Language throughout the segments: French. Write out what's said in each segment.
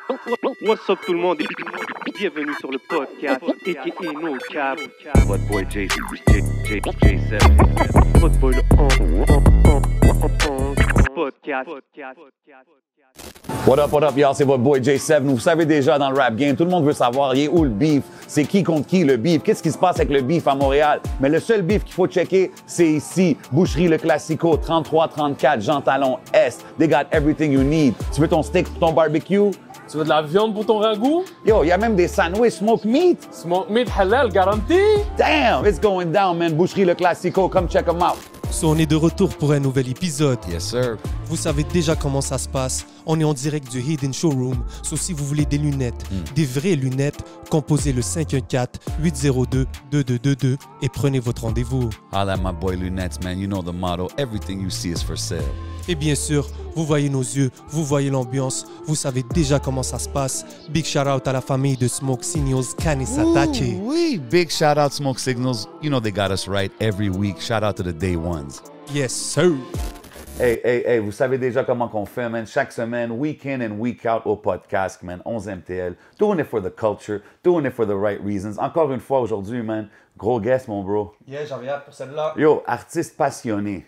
What's up tout le monde et bienvenue sur le podcast a.k.a. No Cap. What boy J7. Votre boy le podcast. What up, y'all? C'est votre boy J7. Vous savez déjà, dans le rap game, tout le monde veut savoir, il est où le beef? C'est qui contre qui, le beef? Qu'est-ce qui se passe avec le beef à Montréal? Mais le seul beef qu'il faut checker, c'est ici. Boucherie Le Classico, 33-34, Jean Talon Est. They got everything you need. Tu veux ton steak pour ton barbecue? Tu veux de la viande pour ton ragoût? Yo, il y a même des sandwichs smoke meat. Smoke meat halal garanti? Damn, it's going down, man. Boucherie Le Classico, come check them out. So, on est de retour pour un nouvel épisode. Yes, sir. Vous savez déjà comment ça se passe. On est en direct du Hidden Showroom. So, si vous voulez des lunettes, des vraies lunettes, composez le 514-802-2222 et prenez votre rendez-vous. Holla at my boy Lunettes, man. You know the motto. Everything you see is for sale. Et bien sûr, vous voyez nos yeux, vous voyez l'ambiance, vous savez déjà comment ça se passe. Big shout out à la famille de Smoke Signals, Kanisatake. Oui, big shout out Smoke Signals. You know they got us right every week. Shout out to the day ones. Yes, sir. Hey, vous savez déjà comment qu'on fait, man. Chaque semaine, week in and week out au podcast, man. 11 MTL. Doing it for the culture, doing it for the right reasons. Encore une fois, aujourd'hui, man, gros guest, mon bro. Yeah, j'avais hâte pour celle-là. Yo, artiste passionné.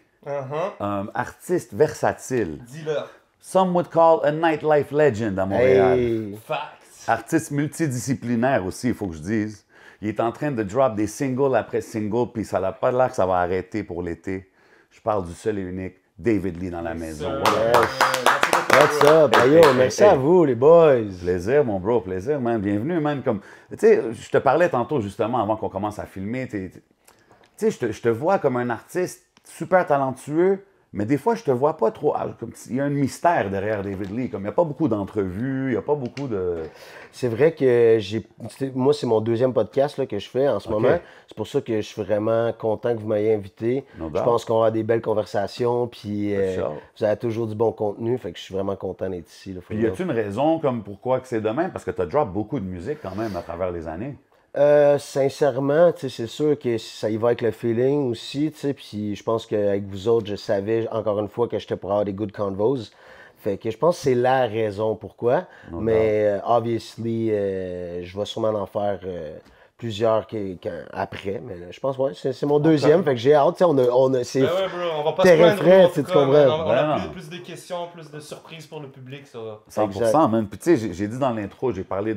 Artiste versatile. Dis-leur. Some would call a nightlife legend à Montréal. Hey. Facts. Artiste multidisciplinaire aussi, il faut que je dise. Il est en train de drop des singles après singles, puis ça n'a pas l'air que ça va arrêter pour l'été. Je parle du seul et unique David Lee dans la maison. What's up? Hey, yo, merci à vous, les boys. Plaisir, mon bro, plaisir, man. Bienvenue, man. Comme, tu sais, je te parlais tantôt, justement, avant qu'on commence à filmer. Tu sais, je te vois comme un artiste super talentueux, mais des fois, je te vois pas trop. Comme il y a un mystère derrière David Lee. Comme il n'y a pas beaucoup d'entrevues, il n'y a pas beaucoup de. C'est vrai que moi, c'est mon deuxième podcast là, que je fais en ce moment. C'est pour ça que je suis vraiment content que vous m'ayez invité. Je pense qu'on aura des belles conversations, puis vous avez toujours du bon contenu. Fait que je suis vraiment content d'être ici. Là, puis y a-t-il une raison comme pourquoi que c'est demain? Parce que tu as drop beaucoup de musique quand même à travers les années. Sincèrement, c'est sûr que ça y va avec le feeling aussi, puis je pense qu'avec vous autres, je savais encore une fois que j'étais pour avoir des good convos. Fait que je pense que c'est la raison pourquoi, mais obviously, je vais sûrement en faire plusieurs après, mais là, je pense ouais, c'est mon deuxième, fait que j'ai hâte, on a c'est bro, on va pas terrain se frais, tu comprends? comprends? On a plus de questions, plus de surprises pour le public, ça. 100%, man. Puis tu sais, j'ai dit dans l'intro, j'ai parlé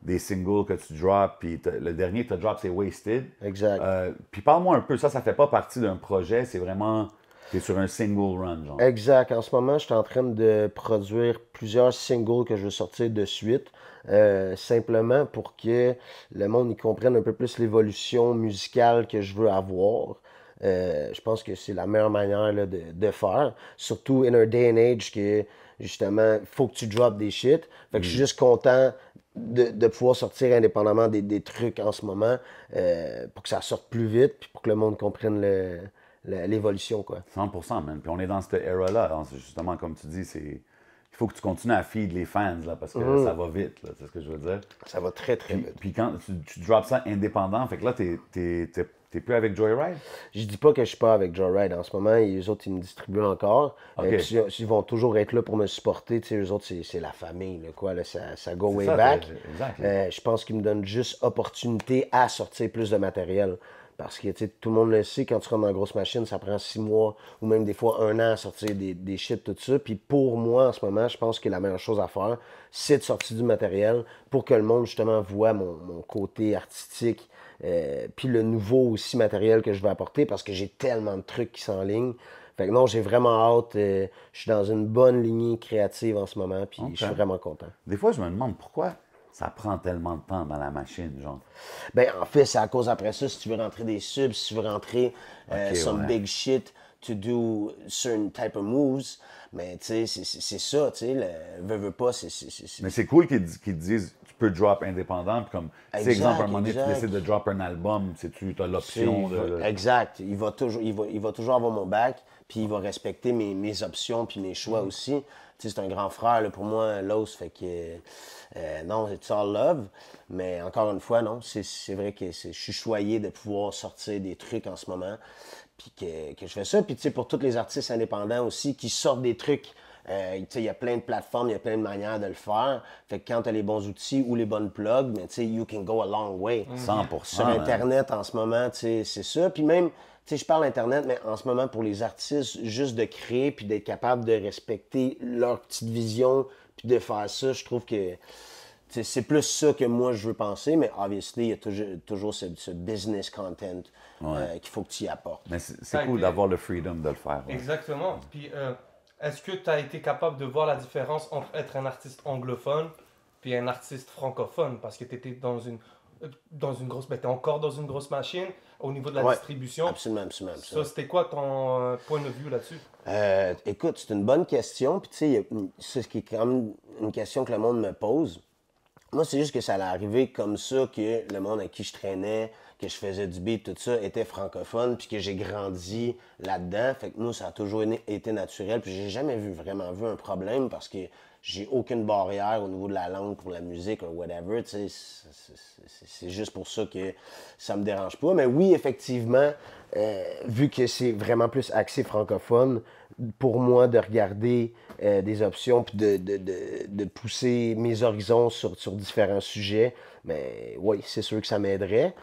des singles que tu drops, puis le dernier que tu as drop, c'est Wasted. Exact. Puis parle-moi un peu, ça fait pas partie d'un projet, c'est vraiment, t'es sur un single run, genre. Exact. En ce moment, je suis en train de produire plusieurs singles que je veux sortir de suite, simplement pour que le monde y comprenne un peu plus l'évolution musicale que je veux avoir. Je pense que c'est la meilleure manière là, de faire, surtout in a day and age que, justement, il faut que tu drops des shit. Fait que je suis juste content de pouvoir sortir indépendamment des trucs en ce moment pour que ça sorte plus vite puis pour que le monde comprenne l'évolution, quoi. 100%, man. Puis on est dans cette era-là. Hein. Justement, comme tu dis, il faut que tu continues à feed les fans, là, parce que ça va vite, là, c'est ce que je veux dire. Ça va très, très vite. Puis quand tu drops ça indépendant, fait que là, t'es plus avec Joyride? Je dis pas que je suis pas avec Joyride en ce moment. Les autres, ils me distribuent encore. Ils vont toujours être là pour me supporter. Eux autres, c'est la famille, là, quoi. Là, ça go way back. Je pense qu'ils me donnent juste opportunité à sortir plus de matériel. Parce que tout le monde le sait, quand tu rentres dans une grosse machine, ça prend 6 mois ou même des fois 1 an à sortir des shit, tout ça. Puis pour moi, en ce moment, je pense que la meilleure chose à faire, c'est de sortir du matériel pour que le monde, justement, voit mon côté artistique. Puis le nouveau aussi matériel que je vais apporter parce que j'ai tellement de trucs qui s'enlignent. Fait que non, j'ai vraiment hâte. Je suis dans une bonne lignée créative en ce moment, puis je suis vraiment content. Des fois, je me demande pourquoi ça prend tellement de temps dans la machine, genre. Ben, en fait, c'est à cause après ça, si tu veux rentrer des subs, si tu veux rentrer some big shit to do certain type of moves, mais tu sais, c'est ça, tu sais, veux pas, c'est... Mais c'est cool qu'ils te disent, tu peux drop indépendant, puis comme, si exemple, à un moment donné, tu décides de drop un album, tu as l'option de... Exact, il va toujours avoir mon back, puis il va respecter mes options, puis mes choix aussi. Tu sais, c'est un grand frère, là, pour moi, Los, fait que... non, it's all love, mais encore une fois, non, c'est vrai que je suis choyé de pouvoir sortir des trucs en ce moment, puis que je fais ça. Puis tu sais, pour tous les artistes indépendants aussi qui sortent des trucs Il y a plein de plateformes, il y a plein de manières de le faire. Fait que quand tu as les bons outils ou les bonnes plugs, mais you can go a long way. 100%. Sur Internet, en ce moment, c'est ça. Puis même, je parle Internet, mais en ce moment, pour les artistes, juste de créer puis d'être capable de respecter leur petite vision puis de faire ça, je trouve que c'est plus ça que moi, je veux penser. Mais obviously, il y a toujours ce business content qu'il faut que tu y apportes. Mais c'est cool d'avoir le freedom de le faire. Ouais. Exactement. Puis, est-ce que tu as été capable de voir la différence entre être un artiste anglophone puis un artiste francophone? Parce que tu étais dans une grosse... t'es encore dans une grosse machine au niveau de la distribution. Absolument. Ça, c'était quoi ton point de vue là-dessus? Écoute, c'est une bonne question. Puis, tu sais, c'est ce qui est quand même une question que le monde me pose. Moi, c'est juste que ça allait arriver comme ça, que le monde avec qui je traînais, que je faisais du beat, tout ça, était francophone, puis que j'ai grandi là-dedans. Fait que moi, ça a toujours été naturel, puis j'ai jamais vraiment vu un problème parce que j'ai aucune barrière au niveau de la langue pour la musique ou whatever, tu sais. C'est juste pour ça que ça me dérange pas. Mais oui, effectivement, vu que c'est vraiment plus axé francophone, pour moi, de regarder des options puis de pousser mes horizons sur différents sujets, mais oui, c'est sûr que ça m'aiderait.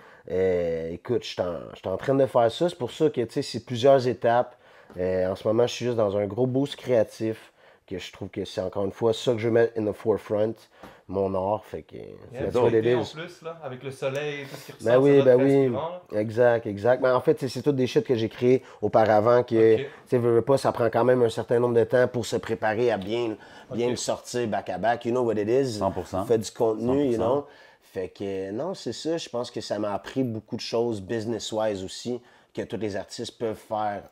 Écoute, je suis en train de faire ça. C'est pour ça que, tu sais, c'est plusieurs étapes. En ce moment, je suis juste dans un gros boost créatif que je trouve que c'est encore une fois ça que je veux mettre in the forefront, mon art. Fait que, that's what it is. En plus, là, avec le soleil et tout ce qui ressort, ben oui. Exact. Mais en fait, c'est tout des shit que j'ai créés auparavant que, tu sais, veux pas, ça prend quand même un certain nombre de temps pour se préparer à bien le sortir back-à-back. You know what it is? 100%. Fait du contenu, 100%. you know? Fait que, non, c'est ça. Je pense que ça m'a appris beaucoup de choses business-wise aussi que tous les artistes peuvent faire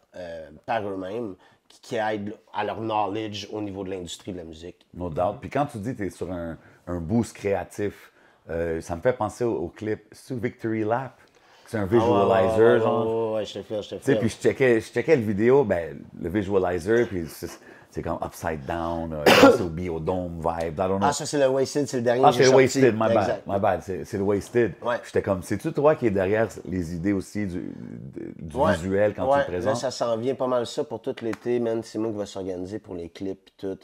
par eux-mêmes, qui aident à leur knowledge au niveau de l'industrie de la musique. No doubt. Puis quand tu dis que tu es sur un boost créatif, ça me fait penser au clip sous Victory Lap. C'est un visualizer, genre. Ouais, je te fais. Tu sais, puis je checkais le vidéo, le visualizer, puis c'est comme upside down, c'est au Biodome vibe, I don't know. Ah, ça, c'est le Wasted, c'est le dernier. C'est le Wasted, my bad, c'est le Wasted. Ouais. J'étais comme, c'est-tu toi qui es derrière les idées aussi du visuel quand tu le présentes? Là, ça s'en vient pas mal ça pour tout l'été, man. C'est moi qui va s'organiser pour les clips et tout.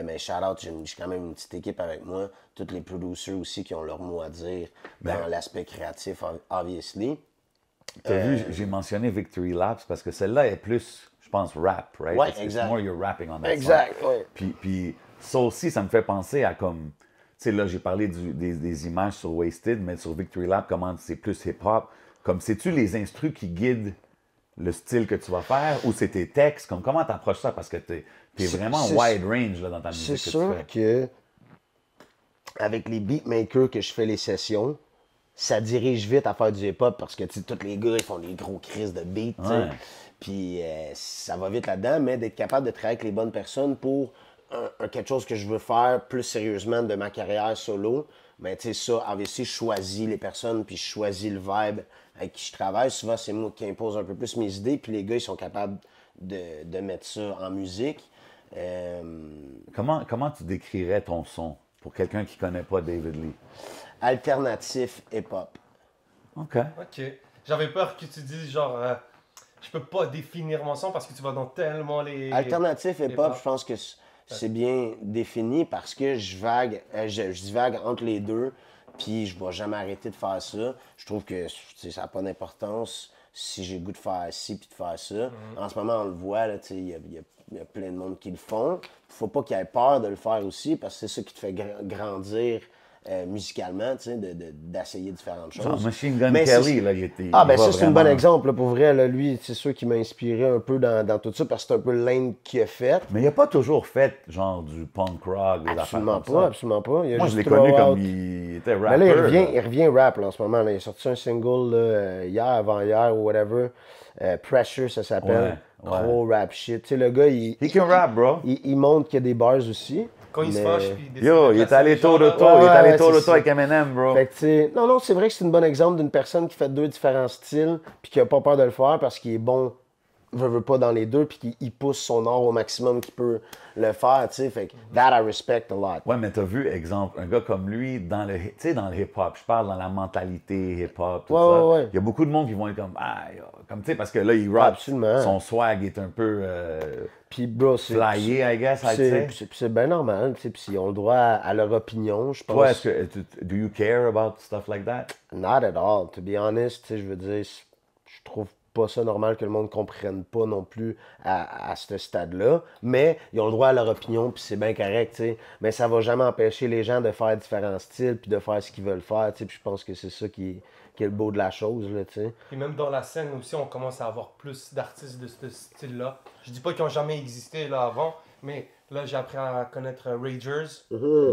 Mais shout-out, j'ai quand même une petite équipe avec moi. Tous les producers aussi qui ont leur mot à dire dans l'aspect créatif, obviously. T'as vu, j'ai mentionné Victory Laps parce que celle-là est plus, je pense, rap, right? Ouais, It's exact. more you're rapping on that Exact, song. ouais. Puis ça aussi, ça me fait penser à comme, tu sais, là, j'ai parlé des images sur Wasted, mais sur Victory Lap, comment c'est plus hip-hop. Comme, sais-tu les instrus qui guident le style que tu vas faire ou c'est tes textes? Comme, comment t'approches ça? Parce que t'es vraiment wide range là, dans ta musique. C'est sûr que avec les beatmakers que je fais les sessions, ça dirige vite à faire du hip-hop parce que tous les gars ils font des gros crises de beats. Ouais. Puis ça va vite là-dedans, mais d'être capable de travailler avec les bonnes personnes pour quelque chose que je veux faire plus sérieusement de ma carrière solo. Mais tu sais, ça, obviously, je choisis les personnes puis je choisis le vibe avec qui je travaille. Souvent, c'est moi qui impose un peu plus mes idées, puis les gars, ils sont capables de mettre ça en musique. Comment tu décrirais ton son pour quelqu'un qui connaît pas David Lee? Alternatif hip-hop. OK. J'avais peur que tu dises genre, je peux pas définir mon son parce que tu vas dans tellement les... Alternatif hip-hop, je pense que c'est bien défini parce que je divague entre les deux, puis je vais jamais arrêter de faire ça. Je trouve que ça n'a pas d'importance si j'ai le goût de faire ci puis de faire ça. En ce moment, on le voit, il y a plein de monde qui le font. Faut pas qu'il ait peur de le faire aussi parce que c'est ça qui te fait grandir musicalement, tu sais, d'essayer différentes choses. Genre Machine Gun Mais Kelly, là, il était... Ah, ben ça, c'est un bon exemple, là, pour vrai. Là, lui, c'est sûr qu'il m'a inspiré un peu dans tout ça, parce que c'est un peu le lane qu'il a fait. Mais il n'a pas toujours fait, genre, du punk rock, des affaires comme ça. Absolument pas. Il a Moi, juste je l'ai connu throw comme out. il était Mais rapper. là, il revient rap, là, en ce moment. Là. Il a sorti un single, là, hier, avant-hier, ou whatever. Pressure, ça s'appelle. Ouais. Gros rap shit. Tu sais, le gars, He can rap, bro. il montre qu'il y a des bars aussi. Quand il se fâche, puis il décide Yo, de il est placer allé les gens tôt de là. tôt. Il est allé Ouais, tôt de c'est tôt avec Eminem, bro. Fait que, tu sais, non, c'est vrai que c'est un bon exemple d'une personne qui fait deux différents styles puis qui a pas peur de le faire parce qu'il est bon veut pas dans les deux, puis qu'il pousse son art au maximum qu'il peut le faire, tu sais. Fait que that I respect a lot. Ouais, mais t'as vu, exemple, un gars comme lui, dans le hip-hop, je parle dans la mentalité hip-hop, tout ça. Ouais. Il y a beaucoup de monde qui vont être comme, comme tu sais, parce que là, il rappe, Absolument. son swag est un peu Puis, bro, c'est... flyé, I guess, I'd say. Puis c'est bien normal, tu sais. Puis ils ont le droit à leur opinion, je pense. Toi, do you care about stuff like that? Not at all, to be honest, tu sais, je veux dire, je trouve pas ça normal que le monde comprenne pas non plus à ce stade-là, mais ils ont le droit à leur opinion, puis c'est bien correct, tu sais. Mais ça va jamais empêcher les gens de faire différents styles, puis de faire ce qu'ils veulent faire, tu sais. Puis je pense que c'est ça qui est le beau de la chose, là, tu sais. Et même dans la scène aussi, on commence à avoir plus d'artistes de ce style-là. Je dis pas qu'ils ont jamais existé là avant, mais là, j'ai appris à connaître Ragers.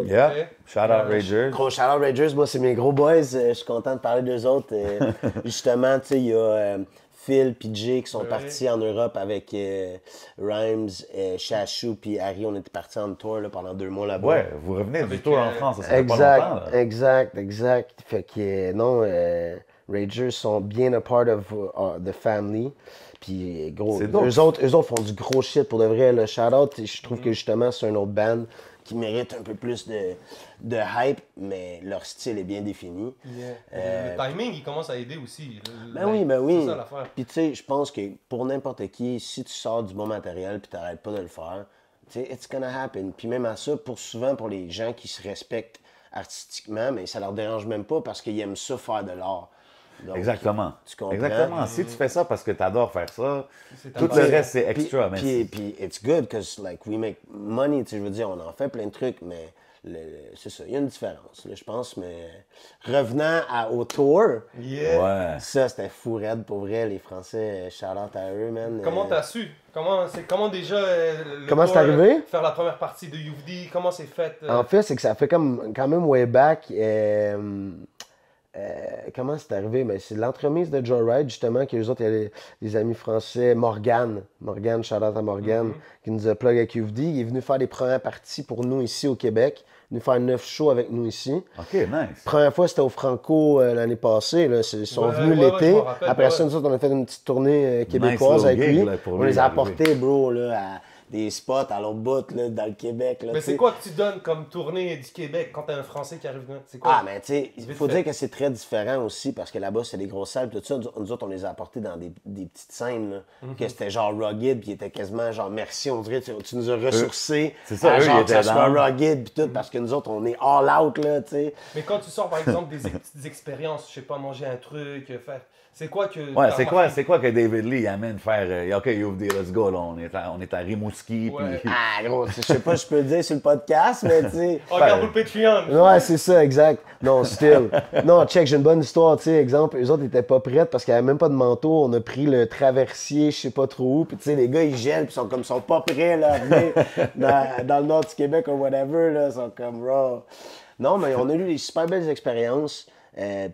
Yeah, shout out Ragers. Gros shout out Ragers, moi, c'est mes gros boys, je suis content de parler d'eux autres. Justement, tu sais, il y a... Phil et Jay qui sont partis en Europe avec Rhymes, Chachou puis Harry. On était partis en tour là, pendant 2 mois là-bas. Ouais, vous revenez du tour en France, ça fait pas longtemps. Là. Exact. Fait que non, Ragers sont bien a part of the family. Puis gros, eux autres font du gros shit pour de vrai. Le shout-out, je trouve que justement c'est un autre band qui mérite un peu plus de hype, mais leur style est bien défini. Le timing, il commence à aider aussi. Ben oui. C'est ça l'affaire. Puis tu sais, je pense que pour n'importe qui, si tu sors du bon matériel puis t'arrêtes pas de le faire, tu sais, it's gonna happen. Puis même à ça, souvent pour les gens qui se respectent artistiquement, mais ça leur dérange même pas parce qu'ils aiment ça faire de l'art. Donc, exactement. Tu comprends? Exactement. Si tu fais ça parce que tu adores faire ça, tout le reste, c'est extra. Puis it's good because like, we make money. Tu sais, je veux dire, on en fait plein de trucs, mais c'est ça. Il y a une différence, là, je pense. Mais revenant au tour, ouais. Ça, c'était fou raide pour vrai. Les Français, shout-out à eux, man. Comment t'as su? Comment déjà comment c'est arrivé? Faire la première partie de UFD, comment c'est fait? En fait, c'est que ça fait quand même way back. Comment c'est arrivé? Ben, c'est l'entremise de Joyride, justement, qu'eux autres, il y a des amis français, Morgan, shout-out à Morgan, qui nous a plug avec UFD. Il est venu faire les premières parties pour nous ici au Québec. Il est venu faire 9 shows avec nous ici. OK, nice. Première fois, c'était au Franco l'année passée. Là. Ils sont venus l'été. Après ça, nous autres, on a fait une petite tournée québécoise avec lui. On les a apportés, bro, là, à des spots à l'autre bout, là, dans le Québec. Là, mais c'est quoi que tu donnes comme tournée du Québec quand t'as un Français qui arrive là? C'est quoi? Ah, mais tu sais, il faut dire que c'est très différent aussi parce que là-bas, c'est des grosses salles. Tout ça, nous autres, on les a apportés dans des petites scènes, là, que c'était genre rugged, puis il était quasiment genre merci, on dirait, tu nous as ressourcés. C'est ça, eux, genre, ils étaient que ça soit rugged, puis tout, parce que nous autres, on est all out, là, tu sais. Mais quand tu sors, par exemple, des petites expériences, je sais pas, manger un truc, faire. C'est quoi que. Ouais, c'est quoi que David Lee amène faire. OK, UFD, let's go, là, on est à Rimouski. Ouais. Puis... Ah, gros, je sais pas, je peux le dire sur le podcast, mais tu sais. Regarde le Patreon. Ouais, c'est ça, exact. Non, still. Non, check, j'ai une bonne histoire, tu sais. Exemple, eux autres étaient pas prêts parce qu'il n'y avait même pas de manteau. On a pris le traversier, je sais pas trop où. Puis tu sais, les gars, ils gèlent, puis ils sont pas prêts, là, à venir dans le nord du Québec ou whatever, là. Ils sont comme raw. Non, mais on a eu des super belles expériences.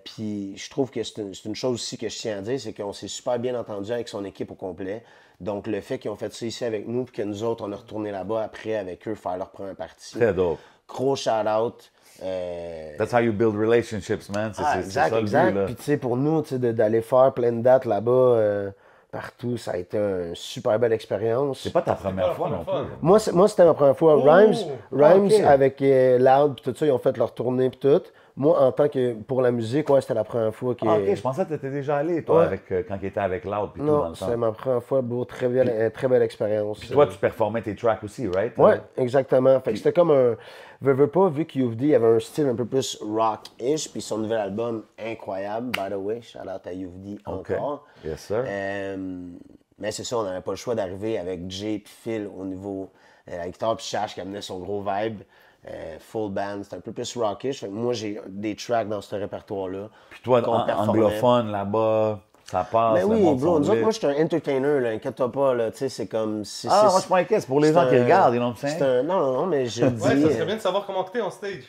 Puis je trouve que c'est une chose aussi que je tiens à dire, c'est qu'on s'est super bien entendu avec son équipe au complet. Donc le fait qu'ils ont fait ça ici avec nous, puis que nous autres, on a retourné là-bas après avec eux faire leur première partie. Très dope. Gros shout-out. That's how you build relationships, man. C'est ça le but, là. Puis tu sais, pour nous, d'aller faire plein de dates là-bas, partout, ça a été une super belle expérience. C'est pas ta première fois non plus. Moi, c'était ma première fois. Rhymes okay. avec Loud, puis tout ça, ils ont fait leur tournée, puis tout. Moi, en tant que pour la musique, ouais, c'était la première fois que. Ah, OK, je pensais que tu étais déjà allé, toi, Ouais. avec, quand il était avec Loud. Puis tout Non, dans le temps. c'est ma première fois, beau, très belle expérience. Puis toi, tu performais tes tracks aussi, right? Ouais, exactement. Fait que c'était comme un. Veux pas, vu que UFD avait un style un peu plus rock-ish, puis son nouvel album, incroyable, by the way, shout out à UFD encore. Yes, sir. Mais c'est ça, on n'avait pas le choix d'arriver avec Jay et Phil au niveau la guitare, puis Chash qui amenait son gros vibe. Full band, c'était un peu plus rockish. Fait que moi, j'ai des tracks dans ce répertoire-là. Puis toi, anglophone là-bas, ça passe. Mais oui, bro, moi, je suis un entertainer, là, inquiète-toi pas, là, tu sais, c'est comme... moi, je suis pas inquiet, c'est pour les gens qui regardent, ils know what I'm saying? Non, mais je dis... Ouais, ça serait bien de savoir comment t'es en stage.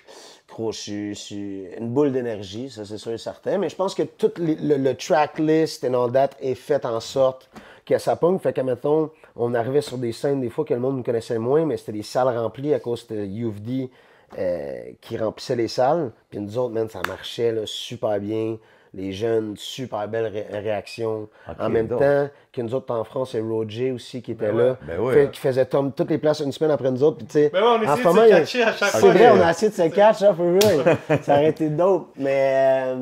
Gros, je suis une boule d'énergie, ça c'est sûr et certain, mais je pense que tout le tracklist and all that est fait en sorte que ça pogne. Fait que, mettons, on arrivait sur des scènes des fois que le monde nous connaissait moins, mais c'était des salles remplies à cause de UFD qui remplissait les salles. Puis nous autres, man, ça marchait là, super bien. les jeunes, super belle réaction. Ok, En même dope. temps que nous autres en France, c'est Roger aussi qui était Ben là, ouais. Ben ouais. qui faisait toutes les places une semaine après nous autres. Puis, tu sais, Ben ouais, on en essaie ce moment, de il y se a- catcher à chaque c'est fois. vrai, on a essayé de se catch, hein, for real. Ça aurait été dope. Mais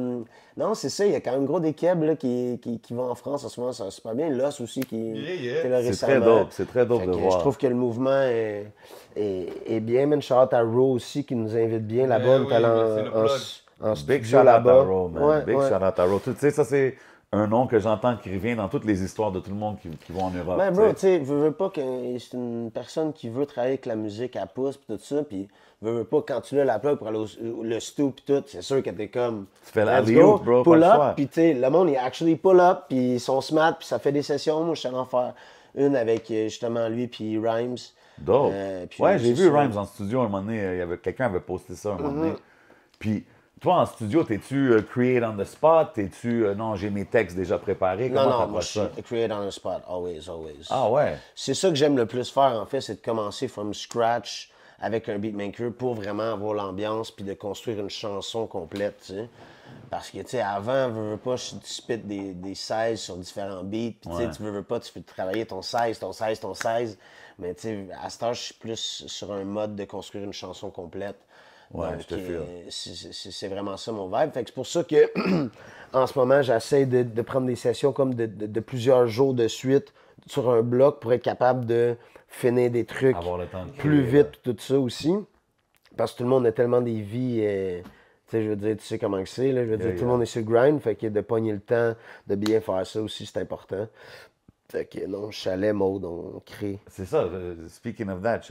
non, c'est ça, il y a quand même gros des Keb là, qui vont en France en ce moment, ça va super bien. Loss aussi qui est là C'est récemment. très dope, c'est très dope Fait de que voir. Je trouve que le mouvement est bien. Man, shout out à Ro aussi qui nous invite bien là-bas. oui, On est allé mais c'est le plug. en Big studio shout out à là-bas. Ro, man. Ouais, Big ouais. shout out à Ro. Tu sais, ça, c'est un nom que j'entends qui revient dans toutes les histoires de tout le monde qui vont en Europe. Ben, tu bro, sais. tu sais, veux pas que c'est une personne qui veut travailler avec la musique à pouce pis tout ça, pis veux pas quand tu l'as la plug pour aller le stu pis tout, c'est sûr que t'es comme. Tu fais la let's alley-oop, go, bro, pas pull le up, choix. pis tu sais, le monde est actually pull up, pis ils sont smart, pis ça fait des sessions. Moi, je suis allé en faire une avec justement lui puis Rhymes. Dope. Puis Ouais, j'ai c'est vu ça. Rhymes en studio un moment donné. Quelqu'un avait posté ça un moment donné. Puis, toi, en studio, t'es-tu create on the spot? T'es-tu, non, j'ai mes textes déjà préparés? Non, Comment non, moi, t'approches je ça? suis create on the spot, always, always. Ah ouais? C'est ça que j'aime le plus faire, en fait, c'est de commencer from scratch avec un beatmaker pour vraiment avoir l'ambiance puis de construire une chanson complète, tu sais. Parce que, tu sais, avant, veux pas, tu spit des 16 sur différents beats, puis tu sais, tu veux pas, tu fais travailler ton 16, ton 16, ton 16. Mais, tu sais, à cette heure, je suis plus sur un mode de construire une chanson complète. Ouais, Donc, je te file. c'est vraiment ça mon vibe. Fait que c'est pour ça que, en ce moment, j'essaie de prendre des sessions comme de plusieurs jours de suite sur un bloc pour être capable de finir des trucs Avoir le temps de plus créer, vite, tout ça aussi. Parce que tout le monde a tellement des vies, tu sais, je veux dire, tu sais comment que c'est, là, je veux dire, tout le monde est sur le grind, fait que de pogner le temps de bien faire ça aussi, c'est important. Fait que non, chalet, mode, on crée. C'est ça. Speaking of that,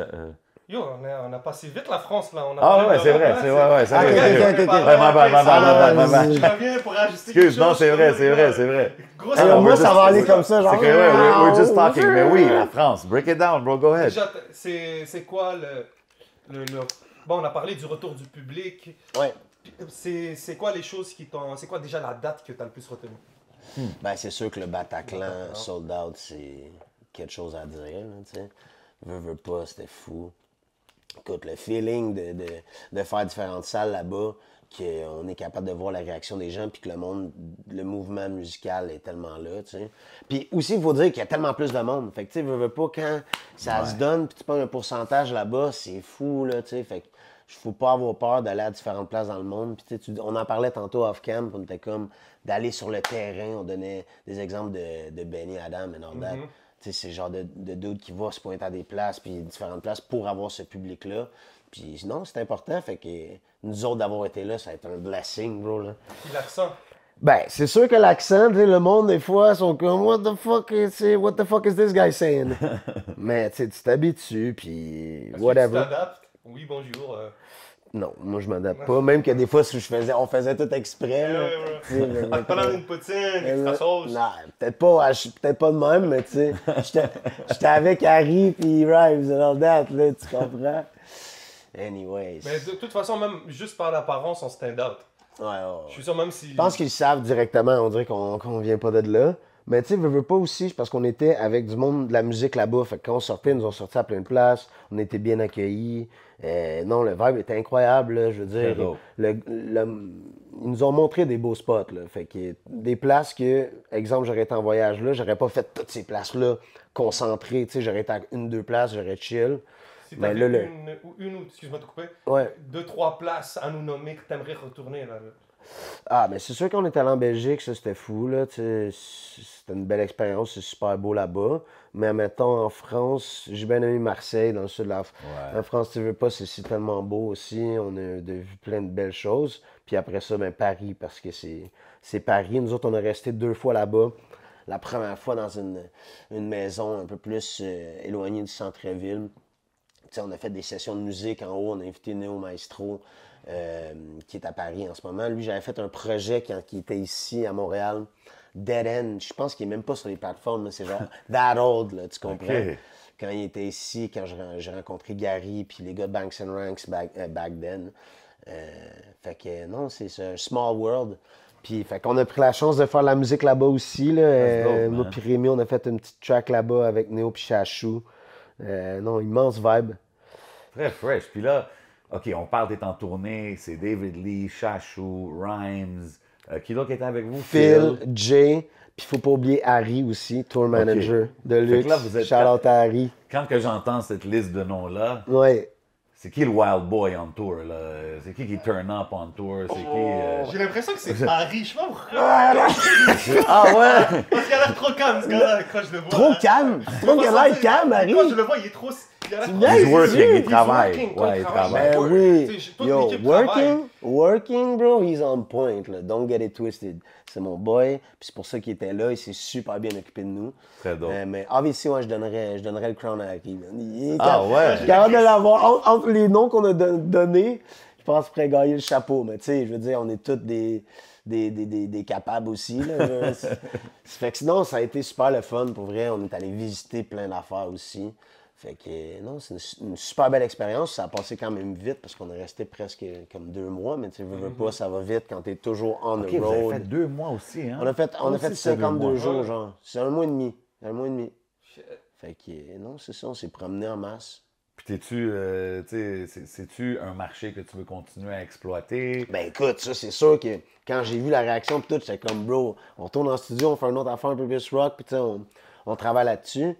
Yo, on a passé vite la France là. On a ah parlé ouais, de c'est vrai, l'Europe, c'est là, ouais, c'est Ah, vrai. ok, c'est ok, vrai. ok, ok. Ouais, ma bad. Je reviens pour ajouter quelque Excuse, non, chose. c'est vrai, c'est vrai. Grosse Alors, moi, we're ça just- va aller comme ça, genre. C'est que, ouais, we're just talking. Mais oui, la France. Break it down, bro, go ahead. Déjà, c'est quoi le... Bon, on a parlé du retour du public. Ouais. C'est quoi les choses qui t'ont... C'est quoi déjà la date que t'as le plus retenue? Ben, c'est sûr que le Bataclan sold out, c'est quelque chose à dire, là, tu sais. Veux pas, c'était fou. Écoute, le feeling de faire différentes salles là-bas, qu'on est capable de voir la réaction des gens, puis que le mouvement musical est tellement là, tu sais. Puis aussi, il faut dire qu'il y a tellement plus de monde. Fait que, tu sais, veux pas, quand ça se donne, puis tu prends un pourcentage là-bas, c'est fou, là, tu sais. Fait que, faut pas avoir peur d'aller à différentes places dans le monde. Puis, tu sais, on en parlait tantôt off-cam, on était comme d'aller sur le terrain. On donnait des exemples de Benny Adam et all that. Tu sais, c'est le genre de dude qui va se pointer à des places, puis différentes places pour avoir ce public-là. Puis non, c'est important. Fait que nous autres, d'avoir été là, ça a été un blessing, bro, là. Puis l'accent. Ben, c'est sûr que l'accent, tu sais, le monde, des fois, sont comme what the fuck is this guy saying? Mais tu sais, tu t'habitues, puis Est-ce que whatever. tu t'adaptes? Oui, bonjour. Non, moi je m'adapte pas. Même que des fois, si on faisait tout exprès. Là, tu sais, En te prenant une poutine, extra sauce. Non, peut-être pas de même, mais tu sais, j'étais avec Harry puis Rhymes and all that, là, tu comprends? Anyways. Mais de toute façon, même juste par l'apparence, on stand out. Ouais. Je suis sûr même si... Je pense qu'ils savent directement, on dirait qu'on vient pas de là. Mais tu sais, veux pas aussi, parce qu'on était avec du monde de la musique là-bas. Fait que quand on sortait, ils nous ont sortis à plein de places. On était bien accueillis. Non, le vibe était incroyable, là, je veux dire. dope. Ils nous ont montré des beaux spots, là. Fait que des places que, exemple, j'aurais été en voyage là, j'aurais pas fait toutes ces places-là concentrées. Tu sais, j'aurais été à 1-2 places, j'aurais chill. Si Ben, t'avais là, une ou, excuse-moi de te couper, Ouais. 2-3 places à nous nommer que t'aimerais retourner là. Ah, mais c'est sûr qu'on est allé en Belgique, ça c'était fou, là, tu sais, c'était une belle expérience, c'est super beau là-bas. Mais mettons, en France, j'ai bien aimé Marseille, dans le sud de la France. En France, tu veux pas, c'est tellement beau aussi, on a vu plein de belles choses. Puis après ça, ben Paris, parce que c'est Paris. Nous autres, on est resté 2 fois là-bas. La première fois dans une maison un peu plus éloignée du centre-ville. Tu sais, on a fait des sessions de musique en haut, on a invité Neo Maestro. Qui est à Paris en ce moment. Lui, j'avais fait un projet qui était ici à Montréal, Dead End. Je pense qu'il n'est même pas sur les plateformes, mais c'est genre That Old, là, tu comprends? Ok. Quand il était ici, quand j'ai rencontré Gary puis les gars de Banks and Ranks back then. Fait que non, c'est un small world. Puis fait qu'on a pris la chance de faire la musique là-bas aussi. Là. dope, Moi man. puis Rémi, on a fait une petite track là-bas avec Néo puis Chachou. Non, immense vibe. Très fresh. Puis là, OK, on parle d'être en tournée, c'est David Lee, Chachou, Rhymes, Qui d'autre était avec vous? Phil, Jay, puis faut pas oublier Harry aussi, tour manager de Fait luxe. que là, vous êtes Shout out à Harry. Quand que j'entends cette liste de noms-là, Ouais. c'est qui le wild boy en tour, là? C'est qui turn up en tour? C'est qui... J'ai l'impression que c'est Harry, je sais pas pourquoi. Ah ouais! Parce qu'il a l'air trop calme, ce gars-là, quand je le vois. Trop calme! Tu trouves qu'il a l'air calme, Harry? Quand je le vois, il est trop. Il a l'air viens He's ici. working, il He's travaille. working, quand Ouais, il il travaille. travaille. Ben Ouais. oui. Tu sais, toute Yo, l'équipe travaille. working, bro, he's on point. Là. Don't get it twisted. C'est mon boy, puis c'est pour ça qu'il était là. Il s'est super bien occupé de nous. Très dope. Mais obviously, ouais, je donnerais le crown à Harry. Man. Il est ouais? capable de l'avoir. Entre les noms qu'on a donnés, je pense qu'il pourrait gagner le chapeau. Mais tu sais, je veux dire, on est tous des capables aussi. Là. Fait que sinon, ça a été super le fun. Pour vrai, on est allé visiter plein d'affaires aussi. Fait que non, c'est une super belle expérience. Ça a passé quand même vite parce qu'on est resté presque comme 2 mois, mais tu veux pas, ça va vite quand t'es toujours on OK, the vous avez road. fait 2 mois aussi, hein? On a fait aussi, c'est 52 2 mois. jours, genre. C'est 1 mois et demi. 1 mois et demi. Fait que non, c'est ça, on s'est promené en masse. Puis t'es-tu, c'est-tu un marché que tu veux continuer à exploiter? Ben écoute, ça c'est sûr que quand j'ai vu la réaction pis tout, j'étais comme bro, on retourne en studio, on fait une autre affaire un peu plus rock, puis tu sais, on travaille là-dessus.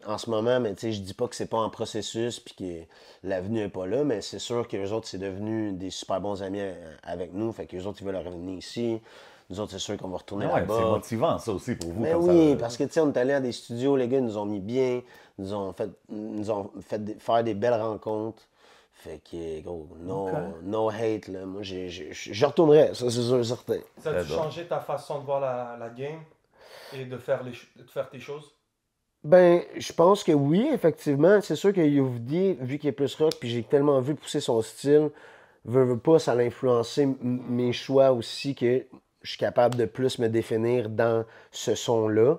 En ce moment, mais tu sais, je dis pas que c'est pas en processus puis que l'avenue est pas là, mais c'est sûr que les autres c'est devenu des super bons amis avec nous, fait que les autres ils veulent revenir ici. Nous autres, c'est sûr qu'on va retourner Ouais, là-bas. c'est motivant ça aussi pour vous. Mais comme oui, ça, parce que tu sais, on est allé à des studios, les gars ils nous ont mis bien, nous ont fait faire des belles rencontres. Fait que, gros, no hate, là. Moi, je retournerais, ça c'est sûr et certain. Ça a-tu changé ta façon de voir la game et de faire tes choses? Ben, je pense que oui, effectivement. C'est sûr que Youvdi, vu qu'il est plus rock, puis j'ai tellement vu pousser son style, veut pas, ça a influencé mes choix aussi, que je suis capable de plus me définir dans ce son-là,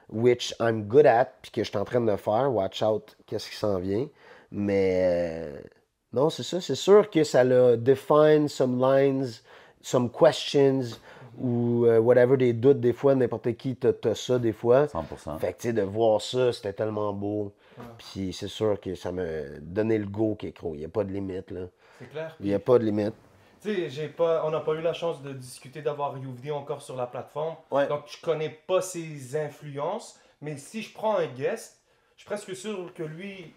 which I'm good at, puis que je suis en train de faire. Watch out, qu'est-ce qui s'en vient. Mais non, c'est ça. C'est sûr que ça l'a define some lines, some questions, ou whatever, des doutes, des fois, n'importe qui t'as ça, des fois. 100%. Fait que, tu sais, de voir ça, c'était tellement beau. Puis c'est sûr que ça m'a donné le go qu'il n'y a pas de limite, là. C'est clair. Il n'y a pas de limite. Tu sais, on n'a pas eu la chance de discuter d'avoir Youvdi encore sur la plateforme. Ouais. Donc, je connais pas ses influences. Mais si je prends un guest, je suis presque sûr que lui,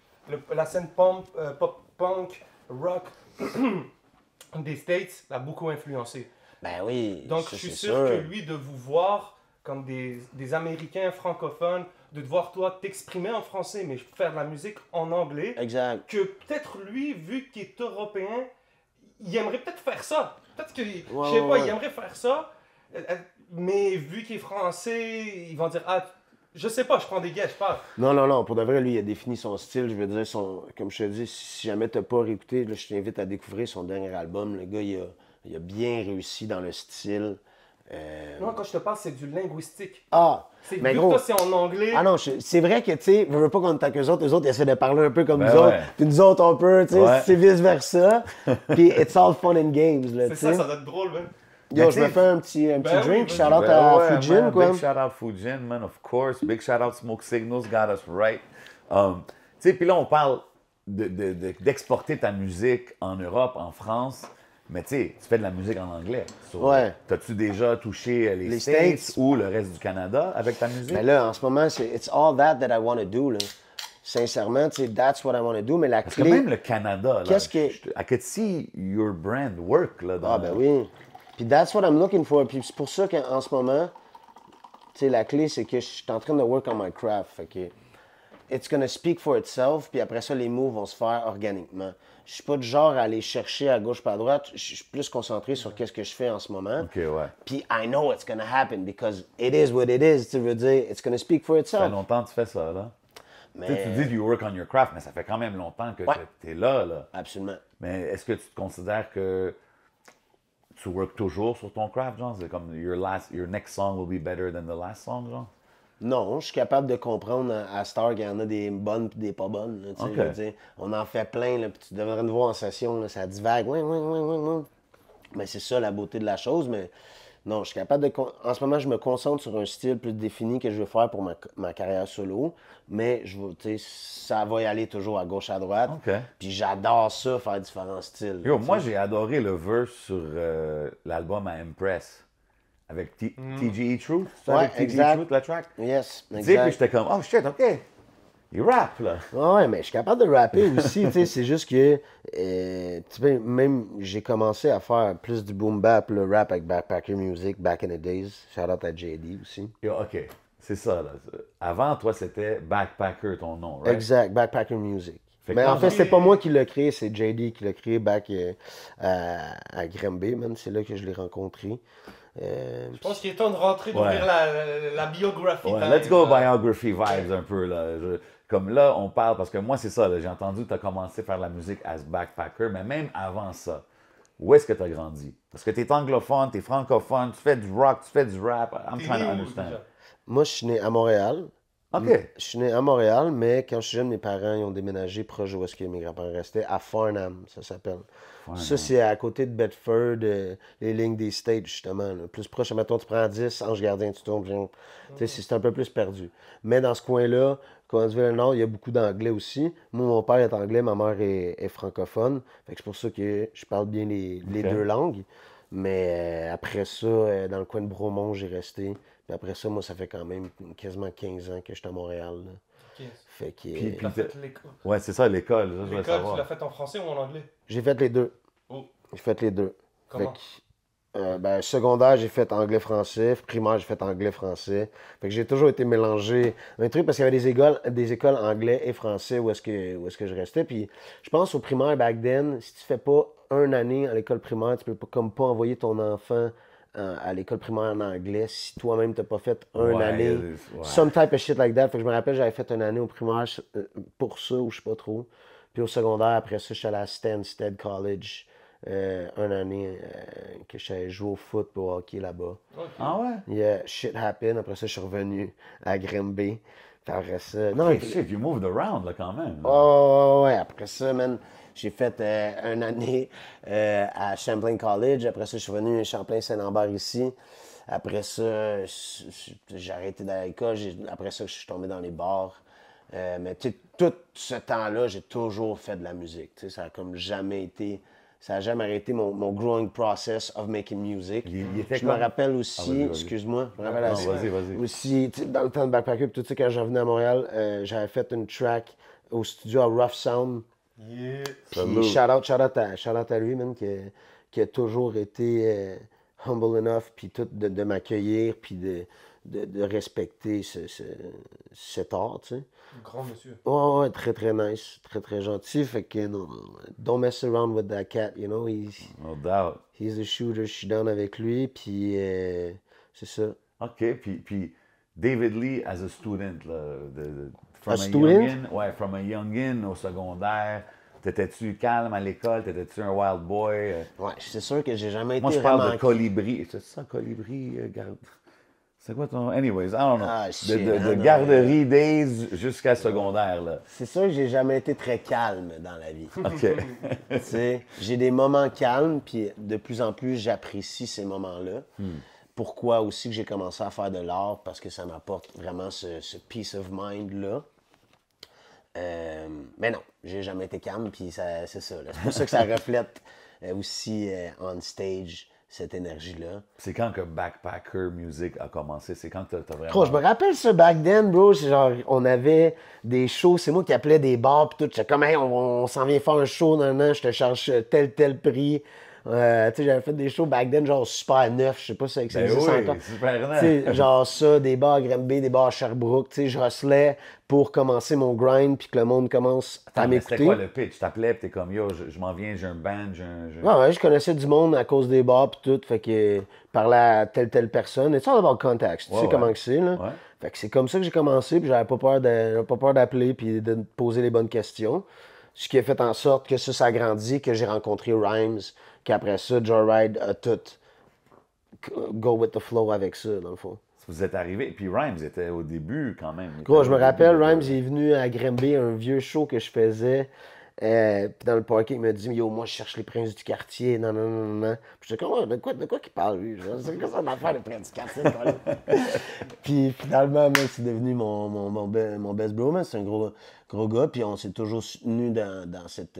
la scène pop-punk, rock des States l'a beaucoup influencé. Ben oui. Donc, ça, je suis c'est sûr que lui, de vous voir comme des Américains francophones, de te voir toi t'exprimer en français, mais faire de la musique en anglais, Exact. que peut-être lui, vu qu'il est européen, il aimerait peut-être faire ça. Peut-être que, je sais pas, il aimerait faire ça, mais vu qu'il est français, ils vont dire, ah, je sais pas, je prends des guests, je parle. Non, pour de vrai, lui, il a défini son style. Je veux dire, comme je te dis, si jamais t'as pas réécouté, là, je t'invite à découvrir son dernier album. Le gars, il a bien réussi dans le style. Non, quand je te parle, c'est du linguistique. Ah! C'est mais vu gros, que toi, c'est en anglais. Ah non, c'est vrai que, tu sais, je veux pas qu'on est avec eux autres ils essaient de parler un peu comme Ben nous autres, ouais. puis nous autres, on peut, tu sais, Ouais. c'est vice-versa. Puis it's all fun and games, là, C'est tu sais. ça doit être drôle, man. Yo, Mais je me t'sais, fais un petit ben oui, drink, vas-y. shout-out Ben à ouais, Fujin, man, quoi. Big shout out Fujin, man, of course. Big shout out Smoke Signals, got us right. Tu sais, puis là, on parle d'exporter ta musique en Europe, en France. Mais tu sais, tu fais de la musique en anglais. Ouais. T'as-tu déjà touché les States. States ou le reste du Canada avec ta musique? Mais là, en ce moment, c'est it's all that I want to do, là. Sincèrement, tu sais, that's what I want to do, mais la Parce que clé... même le Canada, là, Qu'est-ce que- I could see your brand work, là. Dans... Ah, ben oui. Puis that's what I'm looking for. Puis c'est pour ça qu'en ce moment, tu sais, la clé, c'est que je suis en train de work on my craft. Fait que it's gonna speak for itself. Puis après ça, les moves vont se faire organiquement. Je suis pas du genre à aller chercher à gauche pas à droite. Je suis plus concentré sur qu'est-ce que je fais en ce moment. OK, ouais. Puis I know it's gonna happen because it is what it is. Tu veux dire, it's gonna speak for Ça itself. fait longtemps que tu fais ça, là. Mais... Tu sais, tu dis que you work on your craft, mais ça fait quand même longtemps que Ouais. tu es là, là. Absolument. Mais est-ce que tu te considères que tu work toujours sur ton craft, genre? C'est comme your next song will be better than the last song, genre? Non, je suis capable de comprendre à Star qu'il y en a des bonnes et des pas bonnes. Là, tu sais, Ok. je veux dire, on en fait plein, là, puis tu devrais nous voir en session, là, ça divague. Oui. Mais c'est ça la beauté de la chose. Mais Non, je suis capable de... En ce moment, je me concentre sur un style plus défini que je veux faire pour ma carrière solo, mais tu sais, ça va y aller toujours à gauche, à droite. OK. Puis j'adore ça, faire différents styles. Yo, moi, j'ai adoré le verse sur l'album à Impress avec TGE Truth. C'est Ouais, avec TGE exact. Truth, la track? Yes, Tu sais, puis exact. j'étais comme, oh shit, OK. Il rappe, là. Ouais, mais je suis capable de rapper aussi, tu sais, c'est juste que, tu sais, même, j'ai commencé à faire plus du boom bap, le rap avec Backpacker Music, back in the days. Shout out à JD aussi. Yo, OK, c'est ça, là. Avant, toi, c'était Backpacker, ton nom, right? Exact, Backpacker Music. Fait que Mais quand en fait, j'ai- c'est pas moi qui l'ai créé, c'est JD qui l'a créé back à Granby, man. C'est là que je l'ai rencontré. Je pense qu'il est temps de rentrer, Ouais. d'ouvrir la biographie. Ouais, time, let's go là. biography vibes un peu, là. Comme là, on parle, parce que moi, c'est ça, là, j'ai entendu que tu as commencé à faire de la musique as backpacker, mais même avant ça, où est-ce que tu as grandi? Parce que tu es anglophone, tu es francophone, tu fais du rock, tu fais du rap. I'm T'es trying to né où, understand. déjà? Moi, je suis né à Montréal. OK. Je suis né à Montréal, mais quand je suis jeune, mes parents ils ont déménagé proche de où est-ce que mes grands-parents restaient, à Farnham, ça s'appelle. Ça, c'est à côté de Bedford, les lignes des States, justement. Là. Plus proche, mettons, tu prends 10, Ange Gardien, tu tombes, genre, tu sais, c'est un peu plus perdu. Mais dans ce coin-là, Cowansville-Nord, il y a beaucoup d'anglais aussi. Moi, mon père est anglais, ma mère est francophone. Fait que c'est pour ça que je parle bien les deux langues. Mais après ça, dans le coin de Bromont, j'ai resté. Puis après ça, moi, ça fait quand même quasiment 15 ans que je suis à Montréal. Là. Ok. Fait que Puis- Tu l'as fait l'école. Ouais, c'est ça, l'école. Ça, je voulais L'école, tu savoir. l'as faite en français ou en anglais? j'ai fait les deux. Oh. J'ai fait les deux. Comment? Fait que, ben, secondaire, j'ai fait anglais-français. Primaire, j'ai fait anglais-français. Fait que j'ai toujours été mélangé. Un truc, parce qu'il y avait des écoles anglais et français où est-ce que je restais. Puis je pense au primaire, back then, si tu fais pas une année à l'école primaire, tu peux comme pas envoyer ton enfant à l'école primaire en anglais si toi-même t'as pas fait une Ouais, année. ouais. Some type of shit like that. Fait que je me rappelle, j'avais fait une année au primaire pour ça, ou je sais pas trop. Puis au secondaire, après ça, je suis allé à Stansted College. Une année que je suis allé jouer au foot pour hockey là-bas. Ah ouais? Yeah, shit happened. Après ça, je suis revenu à Granby. Puis après ça... Non, Hey, shit, you moved around, là, quand même. ouais. Après ça, man, j'ai fait une année à Champlain College. Après ça, je suis venu à Champlain-Saint-Lambert ici. Après ça, j'ai arrêté d'aller à l'école. Après ça, je suis tombé dans les bars. Mais tu sais, tout ce temps-là, j'ai toujours fait de la musique. Tu sais, ça a comme jamais été... Ça n'a jamais arrêté mon growing process of making music. Il était Je me comme- rappelle aussi, Ah, vas-y. excuse-moi, je me rappelle Non, aussi, vas-y. aussi, tu sais, dans le temps de Backpacker, puis tout ça, quand je revenais à Montréal, j'avais fait une track au studio à Rough Sound. Yeah. Puis shout out à lui, man, qui a toujours été humble enough, puis tout de m'accueillir, puis de respecter cet art, tu sais. Grand monsieur. Ouais, très très nice, très très gentil. Fait que non, don't mess around with that cat, you know. No doubt. He's a shooter, je suis down avec lui, puis c'est ça. OK, puis David Lee as a student, là, from A student? youngin, ouais, from a youngin au secondaire, t'étais-tu calme à l'école, t'étais-tu un wild boy? Ouais, c'est sûr que j'ai jamais été Moi, je parle vraiment... de colibri. C'est ça, colibri, garde... C'est quoi ton... Anyways, I don't know. Ah, shit, de non, garderie days jusqu'à secondaire, là. C'est sûr que j'ai jamais été très calme dans la vie. OK. Tu sais, j'ai des moments calmes, puis de plus en plus, j'apprécie ces moments-là. Pourquoi aussi que j'ai commencé à faire de l'art? Parce que ça m'apporte vraiment ce peace of mind-là. Mais non, j'ai jamais été calme, puis c'est ça. Là. C'est pour ça que ça reflète aussi on stage cette énergie-là. C'est quand que Backpacker Music a commencé? C'est quand que t'as vraiment... Bro, je me rappelle ça back then, bro. C'est genre, on avait des shows, c'est moi qui appelais des bars pis tout. J'étais comme, hey, on s'en vient faire un show, non, je te charge tel prix. Tu sais, j'avais fait des shows back then, genre super neuf, je sais pas si ça existe encore. super Tu neuf. sais, genre ça, des bars à Granby, des bars à Sherbrooke. Tu sais, je hustlais pour commencer mon grind puis que le monde commence à Mais c'était m'écouter. quoi le pitch? Tu t'appelais pis t'es comme, yo, je m'en viens, j'ai un band, Ouais, je connaissais du monde à cause des bars pis tout, fait que je parlais à telle personne. It's all about contacts, tu sais comment que c'est, là. Ouais. Fait que c'est comme ça que j'ai commencé, puis j'avais pas peur d'appeler puis de poser les bonnes questions. Ce qui a fait en sorte que ça a grandi, que j'ai rencontré Rhymes, qu'après ça, Joyride a tout go with the flow avec ça, dans le fond. Vous êtes arrivé, puis Rhymes était au début quand même. Gros, je me rappelle, Rhymes est venu à Granby, un vieux show que je faisais Puis dans le parking, il m'a dit, yo, moi, je cherche les princes du quartier. Non, non, non, non. Puis j'étais comme, de quoi qu'il parle, lui? C'est quoi ça l'affaire, les princes du quartier? Puis finalement, man, c'est devenu mon best bro, man. C'est un gros gars. Puis on s'est toujours soutenu dans cette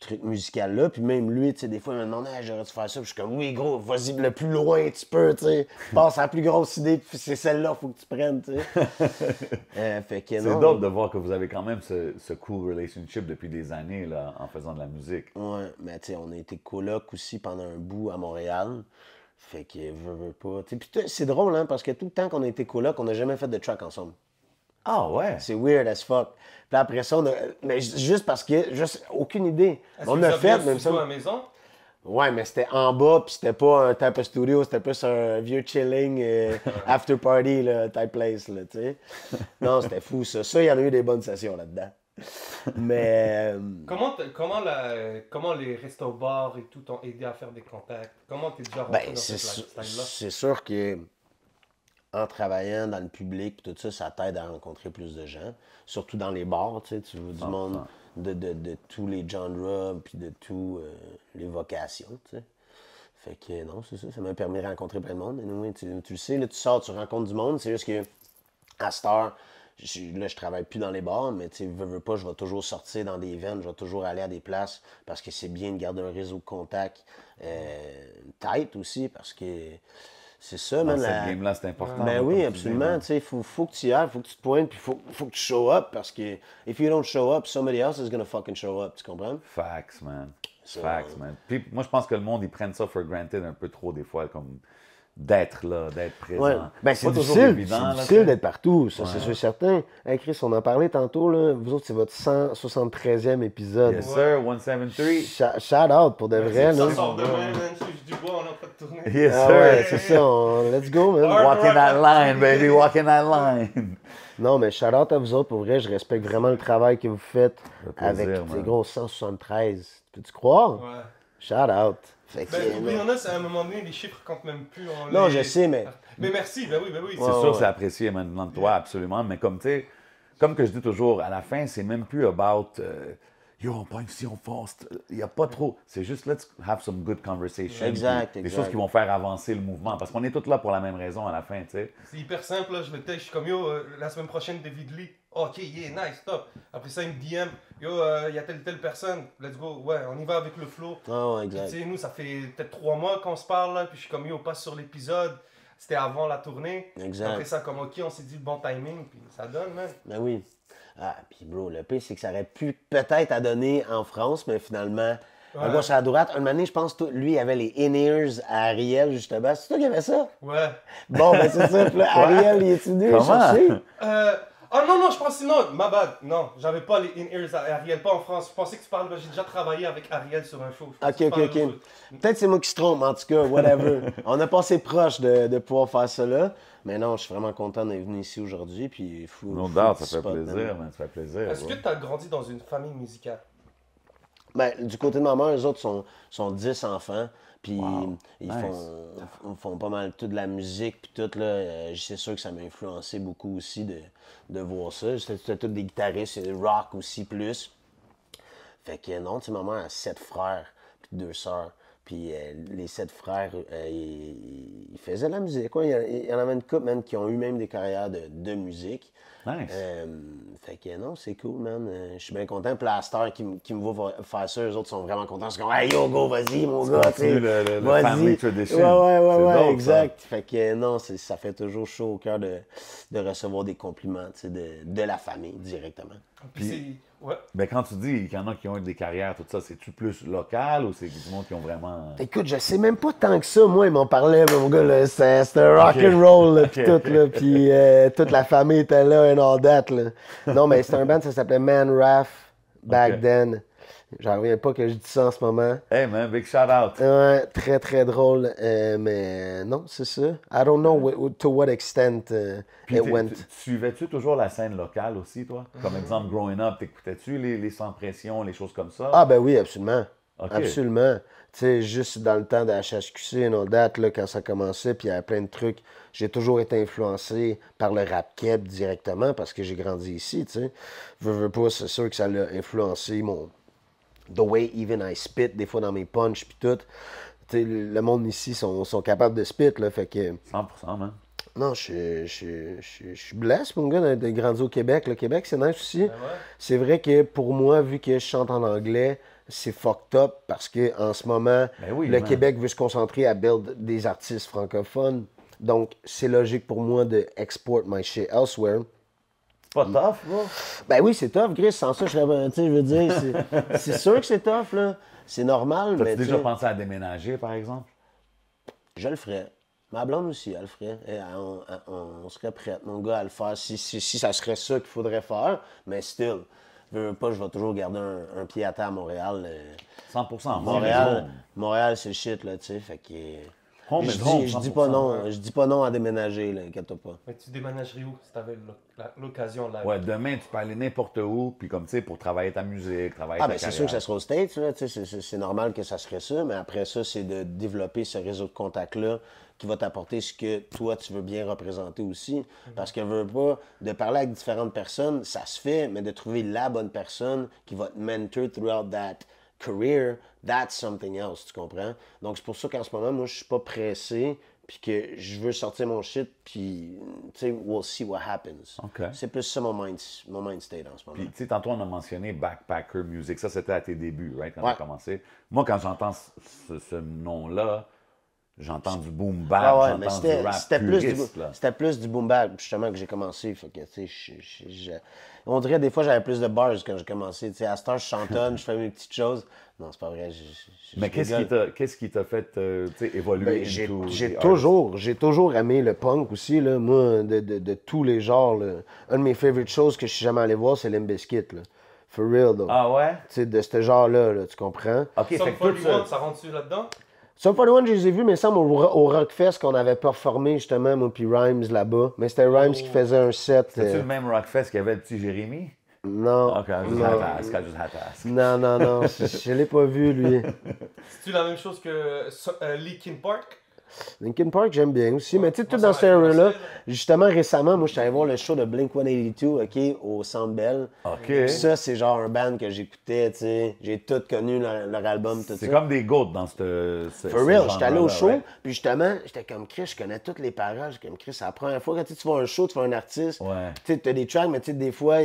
truc musical-là. Puis même lui, tu sais, des fois, il me demandait, hey, j'aurais dû faire ça. Puis je suis comme, oui, gros, vas-y le plus loin tu peux, tu sais. Passe à la plus grosse idée, puis c'est celle-là, faut que tu prennes, tu sais. Fait que C'est dope de voir que vous avez quand même ce cool relationship depuis des années, là, en faisant de la musique. Ouais, mais tu sais, on a été coloc aussi pendant un bout à Montréal. Fait que, veux pas. Puis c'est drôle, hein, parce que tout le temps qu'on a été coloc, on n'a jamais fait de track ensemble. Ah ouais? C'est weird as fuck. Puis après ça, mais juste parce que, aucune idée. Est-ce On que a vous fait, aviez un même studio ça. à la maison? Ouais, mais c'était en bas, puis c'était pas un type of studio, c'était plus un vieux chilling after party là, type place, là, tu sais. Non, c'était fou, ça. Ça, il y en a eu des bonnes sessions là-dedans. Mais. Comment les restos-bars et tout t'ont aidé à faire des contacts? Comment t'es déjà rentré Ben, dans cette lifestyle-là? c'est sûr que en travaillant dans le public, tout ça, ça t'aide à rencontrer plus de gens. Surtout dans les bars, tu sais, tu vois du monde de tous les genres, puis de tous les vocations, tu sais. Fait que non, c'est ça m'a permis de rencontrer plein de monde. Anyway, tu le sais, là, tu sors, tu rencontres du monde, c'est juste que à cette heure, je travaille plus dans les bars, mais tu sais, veux pas, je vais toujours sortir dans des events, je vais toujours aller à des places parce que c'est bien de garder un réseau de contacts tight aussi, parce que c'est ça, Dans man. cette game-là, c'est important. Ben là, oui, comme tu absolument. dis, Tu sais, faut que tu y ailles, faut que tu te pointes, puis faut que tu show up, parce que if you don't show up, somebody else is gonna fucking show up, tu comprends? Facts, man. So, Facts, man. Puis moi, je pense que le monde, ils prennent ça for granted un peu trop des fois, comme d'être là, d'être présent. Ouais. Ben, c'est pas toujours difficile, évident, là, difficile t'sais. d'être partout, ça, c'est sûr et certain. Hey Chris, on en parlait tantôt, là. Vous autres, c'est votre 173e épisode. Yes, sir, 173. Shout out pour de vrai, là. Ça sort demain, man. Je du bois, on est en train de tourner. Yes, Ah sir. ouais, c'est ça, let's go, man. Walking that line, baby, walking that line. Non, mais shout out à vous autres, pour vrai, je respecte vraiment le travail que vous faites plaisir, avec man. ces gros 173. Peux-tu croire? Ouais. Shout out. Fait que, Ben, il y en a, c'est à un moment donné, les chiffres comptent même plus. Non, je sais, mais. Mais merci, ben oui. C'est sûr, c'est apprécié maintenant de toi, absolument. Mais comme tu sais, comme que je dis toujours, à la fin, c'est même plus about yo, on pogne ici, on force. Il n'y a pas trop. C'est juste let's have some good conversation. Exact, Des exact. choses qui vont faire avancer le mouvement. Parce qu'on est tous là pour la même raison à la fin, tu sais. C'est hyper simple, là. Je suis comme yo, la semaine prochaine, David Lee. Ok, yeah, nice, top. Après ça, il me DM, yo, il y a telle personne, let's go. Ouais, on y va avec le flow. Ah ouais, Puis, exact. tu sais, nous, ça fait peut-être 3 mois qu'on se parle, là. Puis je suis comme yo, on passe sur l'épisode. C'était avant la tournée. Exact. Après ça, comme ok, on s'est dit le bon timing, puis ça donne, man. Ben oui. Ah, puis bro, le pire, c'est que ça aurait pu peut-être à donner en France, mais finalement, à gauche à droite, une année, je pense, lui, il avait les in-ears à Ariel, justement. C'est toi qui avais ça? Ouais. Bon, ben c'est ça. Puis là, Ariel, il est venu le Comment? chercher? Ah non, je pensais, non, ma bad. Non, j'avais pas les in-ears à Ariel, pas en France. Je pensais que tu parles, j'ai déjà travaillé avec Ariel sur un show. Je pensais que tu parlais aux autres. Peut-être c'est moi qui se trompe, en tout cas, whatever. On a passé proche de pouvoir faire ça là. Mais non, je suis vraiment content d'être venu ici aujourd'hui. Puis No doubt, ça fait plaisir, man. Ça fait plaisir. Est-ce que tu as grandi dans une famille musicale? Ben, du côté de ma mère, les autres sont 10 enfants. Puis ils Nice. font pas mal toute de la musique. Puis tout, là, c'est sûr que ça m'a influencé beaucoup aussi de voir ça. C'était tous des guitaristes, et rock aussi plus. Fait que non, tu sais, ma mère a 7 frères, puis 2 sœurs. Puis les 7 frères, ils faisaient de la musique. Quoi. Il y en avait une couple même qui ont eu même des carrières de musique. Nice. Fait que non, c'est cool, man. Je suis bien content. Puis la star qui me voit faire ça, eux autres sont vraiment contents. Ils sont comme, hey yo, go, vas-y, mon gars. continues le vas-y. family tradition. Ouais, C'est dope, exact. Fait que non, ça fait toujours chaud au cœur de recevoir des compliments de la famille directement. Puis ouais. Ben, quand tu dis qu'il y en a qui ont eu des carrières, tout ça, c'est-tu plus local ou c'est du monde qui ont vraiment. Écoute, je sais même pas tant que ça. Moi, ils m'en parlaient, mon gars, là, c'était rock'n'roll, là, pis tout, là, pis toute la famille était là, and all that, là. Non, mais c'était un band, ça s'appelait Man Raff, back then. J'en reviens pas que je dis ça en ce moment. Hey, man, big shout out. Ouais, très, très drôle, mais non, c'est ça. I don't know to what extent Puis it went. suivais-tu toujours la scène locale aussi, toi? Comme exemple, growing up, t'écoutais-tu les Sans Pression, les choses comme ça? Ah, ben oui, absolument. Ok. Absolument. Tu sais, juste dans le temps de HHQC, et all that, là, quand ça commençait, puis il y avait plein de trucs, j'ai toujours été influencé par le rap keb directement parce que j'ai grandi ici, tu sais. Veux pas, c'est sûr que ça l'a influencé the way even I spit, des fois dans mes punches, puis tout. Tu sais, le monde ici sont capables de spit, là, fait que... 100%, man. Non, je suis blessé, mon gars, de grandir au Québec. Le Québec, c'est nice aussi. ouais. C'est vrai que pour moi, vu que je chante en anglais, c'est fucked up parce qu'en ce moment, Ben oui, le man. Québec veut se concentrer à build des artistes francophones. Donc, c'est logique pour moi de export my shit elsewhere. C'est pas tough, bro. Ben oui, c'est tough, Chris. Sans ça, je serais... Tu sais, je veux dire, c'est sûr que c'est tough, là. C'est normal, mais... T'as-tu déjà tu sais, pensé à déménager, par exemple? je le ferais. Ma blonde aussi, elle le ferait. Et on serait prête, mon gars, à le faire si ça serait ça qu'il faudrait faire. Mais still, veux pas, je vais toujours garder un pied à terre à Montréal. 100%. Montréal, c'est le shit, là, tu sais. Fait que. Home Je is home, dis pas 100%. non. Je dis pas non à déménager, là, inquiète-toi pas. Mais tu déménagerais où si t'avais l'occasion là? Ouais, demain, tu peux aller n'importe où, puis comme, tu sais, pour travailler ta musique, travailler Ah, ta ben c'est carrière. sûr que ça sera aux States, là, tu sais, c'est normal que ça serait ça, mais après ça, c'est de développer ce réseau de contacts-là qui va t'apporter ce que toi, tu veux bien représenter aussi. Parce que veux pas, de parler avec différentes personnes, ça se fait, mais de trouver la bonne personne qui va te mentor throughout that career, that's something else, tu comprends? Donc, c'est pour ça qu'en ce moment, moi, je suis pas pressé, puis que je veux sortir mon shit, puis, tu sais, we'll see what happens. OK. C'est plus ça mon mind state en ce moment. Puis, tu sais, tantôt, on a mentionné Backpacker Music. Ça, c'était à tes débuts, right, quand Ouais. tu as commencé. Moi, quand j'entends ce nom-là, j'entends du boom bap, Ah ouais, mais j'entends du rap puriste, là. c'était plus du boom bap, justement, que j'ai commencé. Fait que, tu sais, on dirait des fois j'avais plus de bars quand j'ai commencé. Tu sais, à cette heure, je chantonne, je fais mes petites choses. Non, c'est pas vrai. Mais je qu'est-ce rigole. qui t'a fait tu sais, évoluer Ben, into j'ai the toujours aimé le punk aussi, là. Moi, de tous les genres, là. Un de mes favorite choses que je suis jamais allé voir, c'est Limp Bizkit, là. For real, though. Ah ouais? Tu sais, de ce genre-là, là, tu comprends? OK, Sum fait que tout 41, ça... ça rentre-tu là-dedans? Sum 41, je les ai vus, mais ça, au Rockfest, qu'on avait performé, justement, moi puis Rhymes, là-bas. Mais c'était Rhymes qui faisait un set. C'est-tu le même Rockfest qu'il y avait le petit Jérémy? Non. OK, I just had to ask. Non, je l'ai pas vu, lui. C'est-tu la même chose que Linkin Park? Linkin Park, j'aime bien aussi, mais tu sais, tout moi, dans ça cette m'a era-là, influencé, là. justement, récemment, moi, je suis allé voir le show de Blink-182, OK, au Centre Bell. OK. Puis ça, c'est genre un band que j'écoutais, tu sais. J'ai tout connu, leur album, tout ça. C'est comme des goats dans ce For real, j'étais allé au genre-là, show, right? puis justement, j'étais comme Chris, je connais toutes les paroles, j'étais comme Chris, c'est la première fois quand tu vas à un show, tu vois un artiste, Ouais. tu sais, t'as des tracks, mais tu sais, des fois,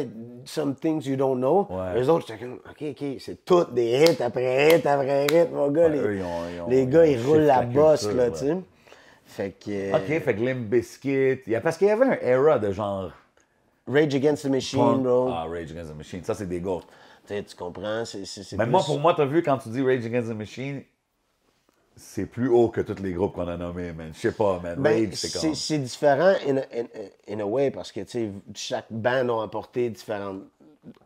some things you don't know. Ouais. Eux autres, j'étais comme, OK, c'est tout des hits après hit, mon gars. Ouais, eux, ils ont- les gars, ils shift roulent la la bosse, culture, là, ouais. tu sais. Fait que... OK, fait que Limp Bizkit... Parce qu'il y avait un era de genre... Rage Against the Machine, punk. bro. Ah, Rage Against the Machine. Ça, c'est des goats. Tu sais, tu comprends, c'est Mais plus... moi, pour moi, t'as vu, quand tu dis Rage Against the Machine, c'est plus haut que tous les groupes qu'on a nommés, man. Je sais pas, man. Ben, Rage, c'est comme... c'est différent in a way, parce que, tu sais, chaque band a apporté différents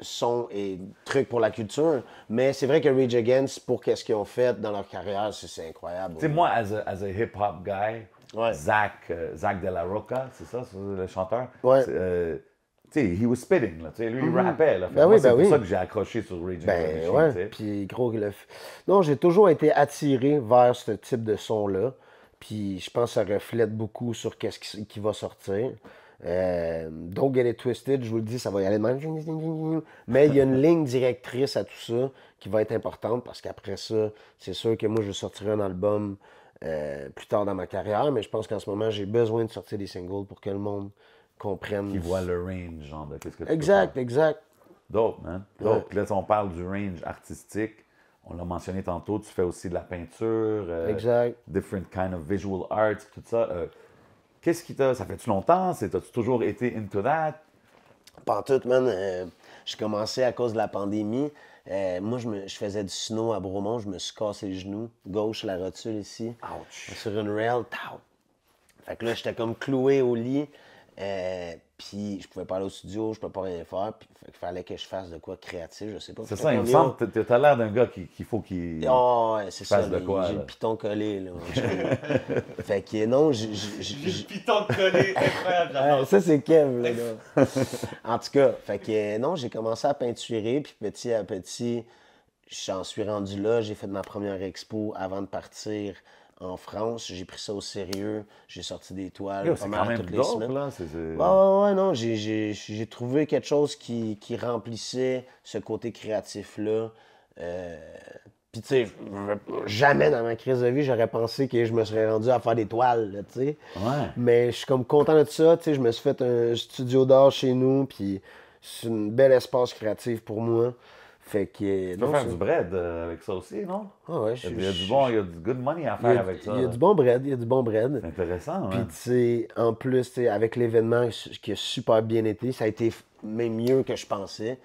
sons et trucs pour la culture, mais c'est vrai que Rage Against, pour qu'est-ce qu'ils ont fait dans leur carrière, c'est incroyable. Tu sais, moi, as a hip-hop guy, Ouais. Zach De La Rocca, c'est ça, le chanteur? Ouais. Tu sais, he was spitting, là. Tu sais, lui, il rappait, là. Fait Ben que moi, oui, c'est ben pour oui. ça que j'ai accroché sur Rage Against the Ben Machine, ouais, tu sais. puis gros, non, j'ai toujours été attiré vers ce type de son-là, puis je pense que ça reflète beaucoup sur qu'est-ce qui va sortir. Don't get it twisted, je vous le dis, ça va y aller de même. Mais il y a une ligne directrice à tout ça qui va être importante parce qu'après ça, c'est sûr que moi, je sortirai un album plus tard dans ma carrière, mais je pense qu'en ce moment, j'ai besoin de sortir des singles pour que le monde comprenne. Qui voit le range, genre, de qu'est-ce que tu peux Exact, faire. exact. Dope, man. Dope. Là, si on parle du range artistique, on l'a mentionné tantôt, tu fais aussi de la peinture, Exact. different kind of visual arts, tout ça. Qu'est-ce qui t'a... Ça fait-tu longtemps? T'as-tu toujours été into that? Pantoute, man. J'ai commencé à cause de la pandémie. Moi, je faisais du snow à Bromont. Je me suis cassé les genoux. Gauche, la rotule ici. Ouch. Sur une rail. Tau. Fait que là, j'étais comme cloué au lit. Puis je pouvais pas aller au studio, je pouvais pas rien faire. Puis fait qu'il fallait que je fasse de quoi créatif, je sais pas. C'est Fait ça, il me comme, semble que t'as l'air d'un gars qu'il faut qu'il... Oh, ouais, c'est ça. fasse de quoi, J'ai là. le piton collé, là. Fait que non, J'ai le piton collé, incroyable, j'adore. ça, c'est Kev, là. En tout cas, fait que non, j'ai commencé à peinturer, puis petit à petit, j'en suis rendu là. J'ai fait ma première expo avant de partir en France. J'ai pris ça au sérieux. J'ai sorti des toiles Yo, pas c'est mal quand même toutes les dope, semaines. là. Ouais, non, j'ai trouvé quelque chose qui remplissait ce côté créatif-là. Puis, tu sais, jamais dans ma crise de vie, j'aurais pensé que je me serais rendu à faire des toiles, là, tu sais. Ouais. Mais je suis comme content de ça, tu sais. Je me suis fait un studio d'art chez nous, puis c'est un bel espace créatif pour moi. Fait que... Tu peux faire du bread avec ça aussi, non? Ah ouais, Il y a du good money à faire avec ça. Il y a du bon bread, il y a du bon bread. C'est intéressant, Puis, hein? tu sais, en plus, tu sais, avec l'événement qui a super bien été, ça a été même mieux que je pensais.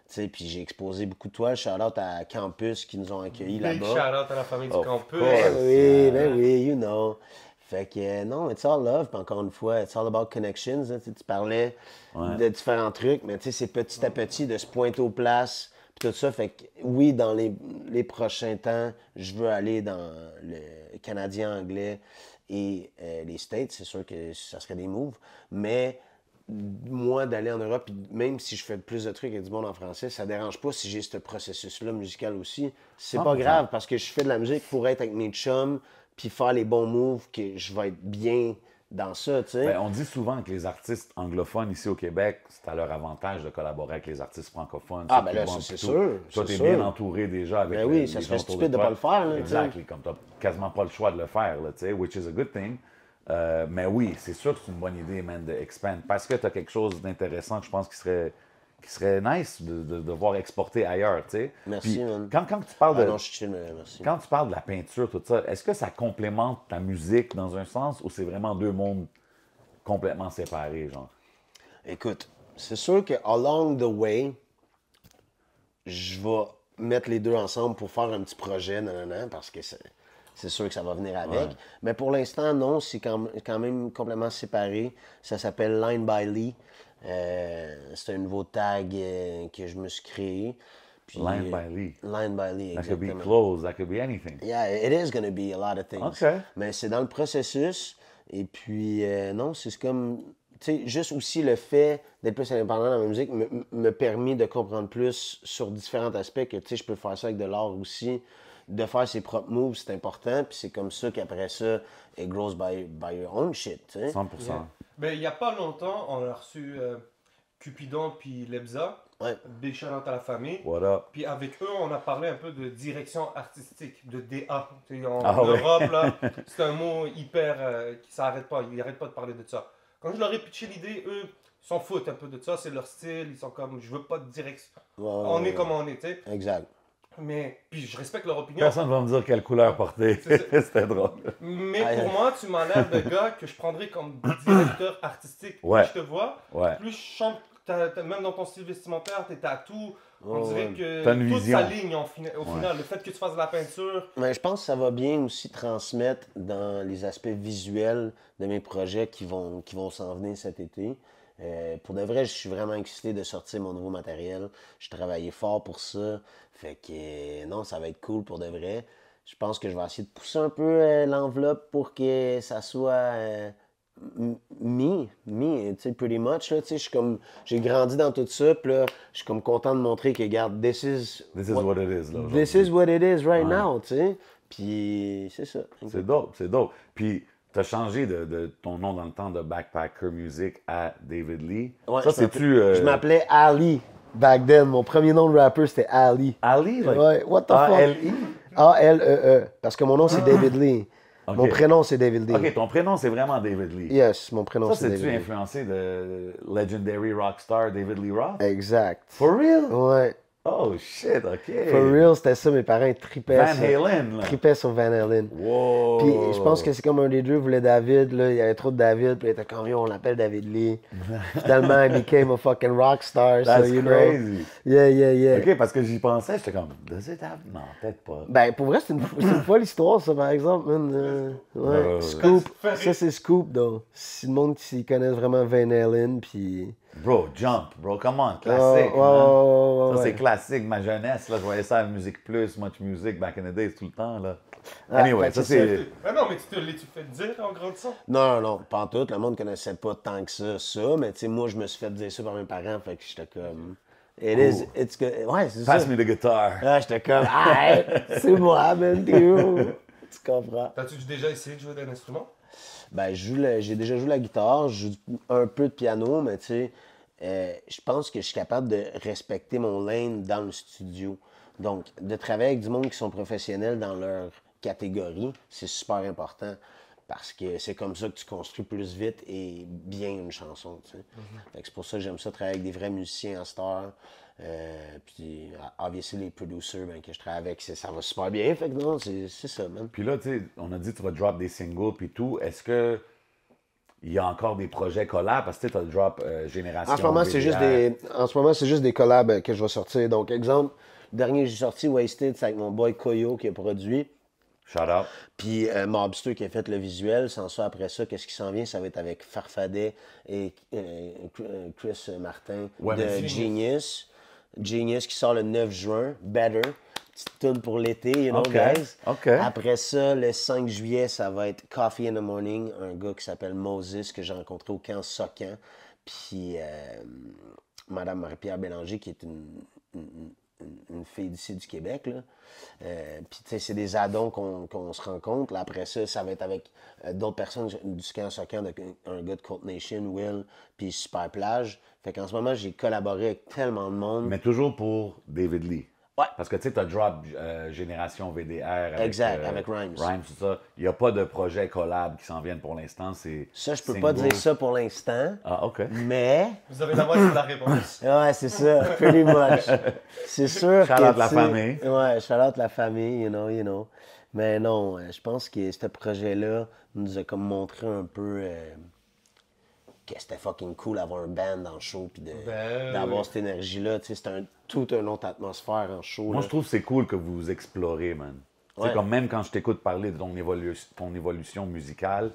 Tu sais, puis j'ai exposé beaucoup de toiles. Shout-out à Campus qui nous ont accueillis Big là-bas. shout-out à la famille du campus. Ben oui, you know. Fait que non, it's all love. Puis encore une fois, it's all about connections. Hein. Tu parlais de différents trucs, mais tu sais, c'est petit à petit de se pointer aux places. Puis tout ça, fait que oui, dans les prochains temps, je veux aller dans le canadien anglais et les States. C'est sûr que ça serait des moves. Mais moi, d'aller en Europe, puis même si je fais plus de trucs avec du monde en français, ça dérange pas si j'ai ce processus-là musical aussi. C'est pas grave parce que je fais de la musique pour être avec mes chums puis faire les bons moves, que je vais être bien dans ça, tu sais. Ben, on dit souvent que les artistes anglophones ici au Québec, c'est à leur avantage de collaborer avec les artistes francophones. Ah, ben là, ça, c'est sûr. Toi, t'es bien entouré déjà avec ben oui, ça serait stupide de pas le faire. Là, exactly, comme t'as quasiment pas le choix de le faire, là, tu sais, which is a good thing. Mais oui, c'est sûr que c'est une bonne idée, man, de expand. Parce que tu as quelque chose d'intéressant que je pense qui serait nice de voir exporter ailleurs, tu sais. Merci, Puis, man. quand tu parles de... non, je suis chill, mais merci. Quand tu parles de la peinture, tout ça, est-ce que ça complémente ta musique dans un sens ou c'est vraiment deux mondes complètement séparés, genre? Écoute, c'est sûr que along the way, je vais mettre les deux ensemble pour faire un petit projet, parce que c'est sûr que ça va venir avec. Ouais. Mais pour l'instant, non, c'est quand même complètement séparé. Ça s'appelle Line by Lee. C'est un nouveau tag que je me suis créé. Puis, Line by Lee. Line by Lee, That could be exactement. clothes, that could be anything. Yeah, it is going to be a lot of things. OK. Mais c'est dans le processus. Et puis, non, c'est comme... Tu sais, juste aussi le fait d'être plus indépendant dans ma musique me permet de comprendre plus sur différents aspects que, tu sais, je peux faire ça avec de l'art aussi. De faire ses propres moves, c'est important. Puis c'est comme ça qu'après ça, it grows by your own shit, tu sais. 100%. Ben, il n'y a pas longtemps, on a reçu Cupidon puis Lebza. Ouais. Big shout-out à la famille. What up? Puis avec eux, on a parlé un peu de direction artistique, de DA. Tu sais, en ouais. Europe, là, c'est un mot hyper... qui s'arrête pas, ils n'arrêtent pas de parler de ça. Quand je leur ai pitché l'idée, eux, ils s'en foutent un peu de ça, c'est leur style, ils sont comme, je veux pas de direction. On est comme on est, tu sais. Exact. Mais, puis je respecte leur opinion. Personne va me dire quelle couleur porter. C'était drôle. Mais pour moi, tu m'as l'air de gars que je prendrais comme directeur artistique. Ouais. Plus je te vois, Ouais. plus je chante, même dans ton style vestimentaire, tes tatous, on dirait que T'as une tout vision. s'aligne au final. Le fait que tu fasses de la peinture. Mais je pense que ça va bien aussi transmettre dans les aspects visuels de mes projets qui vont s'en venir cet été. Pour de vrai, je suis vraiment excité de sortir mon nouveau matériel. Je travaillais fort pour ça. Fait que non, ça va être cool pour de vrai. Je pense que je vais essayer de pousser un peu l'enveloppe pour que ça soit me, tu sais, pretty much. Là, tu sais, j'ai grandi dans tout ça. Puis là, je suis comme content de montrer que, regarde, this is what it is. Là, this is what it is right now, tu sais. Puis c'est ça. C'est dope, c'est dope. Puis, tu as changé de ton nom dans le temps de Backpacker Music à David Lee. Ouais, ça, c'est-tu... Je m'appelais Ali back then. Mon premier nom de rapper, c'était Ali. Ali? Like, Ouais, what the fuck? A-L-I? A-L-E-E. Parce que mon nom, c'est David Lee. Ok. Mon prénom, c'est David Lee. OK, ton prénom, c'est vraiment David Lee. Yes, mon prénom, Ça, c'est David c'est-tu Lee. influencé de legendary rockstar David Lee Roth? Exact. For real? Ouais. Oh, shit, OK. For real, c'était ça. Mes parents ils tripaient. Van Halen, là. Tripaient sur Van Halen. Wow. Puis je pense que c'est comme un des deux voulait David, là. Il y avait trop de David, puis il était comme, yo, on l'appelle David Lee. Finalement, il became a fucking rockstar. That's so, you crazy. Know. Yeah. OK, parce que j'y pensais, j'étais comme, does it have... Non, peut-être pas. Ben, pour vrai, c'est une folle histoire, ça, par exemple, man. Ouais. Scoop. Ça, c'est Scoop, donc. Si le monde qui connaît vraiment Van Halen, puis... Bro, Jump, bro, come on, classique, man. Ça, c'est ouais. classique, ma jeunesse, là, je voyais ça à Musique Plus, Much Music, back in the days, tout le temps, là. Ah, Anyway, fait ça, que c'est... Ah non, mais tu te l'es-tu fait dire en grandissant? Non, pas en tout. Le monde connaissait pas tant que ça. Mais tu sais, moi, je me suis fait dire ça par mes parents, fait que j'étais comme... It's good. Ouais, c'est ça. Pass me the guitar. Ah, j'étais comme, hey, c'est moi, man, t'es où? Tu comprends? T'as-tu déjà essayé de jouer d'un instrument? Ben, j'ai déjà joué la guitare, je joue un peu de piano, mais tu sais, je pense que je suis capable de respecter mon lane dans le studio. Donc, de travailler avec du monde qui sont professionnels dans leur catégorie, c'est super important. Parce que c'est comme ça que tu construis plus vite et bien une chanson, tu sais. Fait que c'est pour ça que j'aime ça travailler avec des vrais musiciens en star. Puis, obviously, les producers que je travaille avec, ça va super bien. Fait que non, c'est ça, man. Puis là, tu sais, on a dit que tu vas drop des singles puis tout. Est-ce que il y a encore des projets collabs? Parce que tu as le drop Génération En ce moment, c'est juste des collabs que je vais sortir. Donc, exemple, le dernier que j'ai sorti, Wasted, c'est avec mon boy Koyo qui a produit. Shout out. Puis Mobster qui a fait le visuel. Sans ça, après ça, qu'est-ce qui s'en vient? Ça va être avec Farfadet et Chris Martin de Genius. Genius qui sort le 9 juin. Better. Petite tune pour l'été, you know, guys. Après ça, le 5 juillet, ça va être Coffee in the Morning, un gars qui s'appelle Moses, que j'ai rencontré au camp Socan. Puis Madame Marie-Pierre Bélanger, qui est une fille d'ici du Québec, là. Puis, tu sais, c'est des addons qu'on se rencontre. Là, après ça, ça va être avec d'autres personnes du camp Socan, un gars de Cold Nation, Will, puis Super Plage. Fait qu'en ce moment, j'ai collaboré avec tellement de monde. Mais toujours pour David Lee. Ouais. Parce que tu sais, tu as drop Génération VDR avec, avec Rhymes. Rhymes, tout ça. Il n'y a pas de projet collab qui s'en viennent pour l'instant. Ça, je peux pas dire ça pour l'instant. Ah, OK. Mais. Vous avez la moitié de la réponse. Ouais, c'est ça. Pretty much. C'est sûr que. Shout-out la famille. Ouais, shout-out la famille, you know. Mais non, je pense que ce projet-là nous a comme montré un peu. Que c'était fucking cool d'avoir un band dans le show puis d'avoir cette énergie-là. Tu sais, c'est toute une autre atmosphère en show. Moi, je trouve que c'est cool que vous explorez, man. Ouais. Comme même quand je t'écoute parler de ton évolution musicale,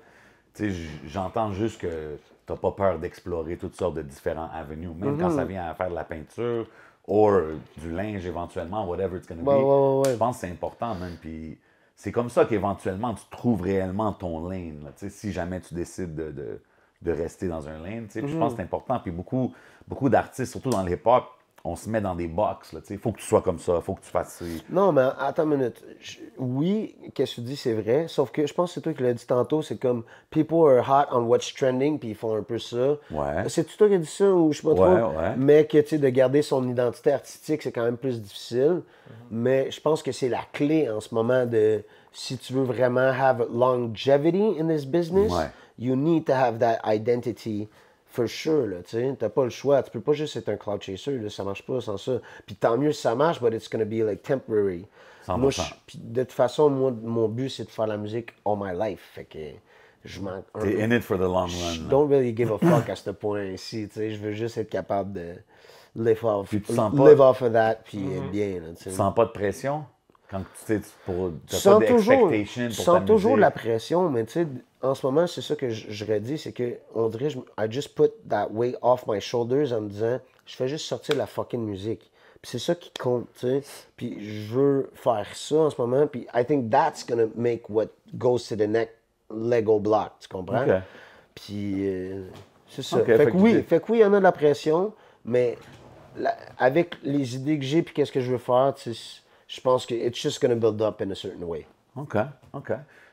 tu sais, j'entends juste que t'as pas peur d'explorer toutes sortes de différents avenues. Même quand ça vient à faire de la peinture ou du linge éventuellement, whatever it's gonna be. Je pense que c'est important, man. Puis c'est comme ça qu'éventuellement, tu trouves réellement ton lane. Là, tu sais, si jamais tu décides de rester dans un lane. Tu sais, je pense que c'est important. Puis beaucoup d'artistes, surtout dans le hip-hop, on se met dans des box. Il faut que tu sois comme ça, il faut que tu fasses ça. Non, mais attends une minute. Oui, qu'est-ce que tu dis, c'est vrai. Sauf que je pense que c'est toi qui l'as dit tantôt. C'est comme people are hot on what's trending, puis ils font un peu ça. Ouais. C'est toi qui as dit ça ou je sais pas trop. Ouais. Mais que tu sais, de garder son identité artistique, c'est quand même plus difficile. Mais je pense que c'est la clé en ce moment de si tu veux vraiment have longevity in this business. Ouais. You need to have that identity for sure, là, tu sais. T'as pas le choix. Tu peux pas juste être un cloud chaser, là. Ça marche pas sans ça. Puis tant mieux si ça marche, but it's gonna be, like, temporary. 100%. Moi, puis de toute façon, moi, mon but, c'est de faire la musique all my life. Fait que je m'en... T'es in it for the long run. Je don't really give a fuck à ce point-ci, tu sais. Je veux juste être capable de live off of that, puis être bien, là, tu sais. Tu sens pas de pression? Quand tu sais, tu sens toujours musique. la pression, mais tu sais, en ce moment, c'est ça que je redis, c'est que on dirait, I just put that weight off my shoulders en me disant, je fais juste sortir la fucking musique. Puis c'est ça qui compte, tu sais. Puis je veux faire ça en ce moment, puis I think that's gonna make what goes to the next Lego block, tu comprends? Okay. Puis c'est ça. Okay, fait que oui, il y en a de la pression, mais avec les idées que j'ai puis qu'est-ce que je veux faire, tu sais, je pense que it's just gonna build up in a certain way. OK.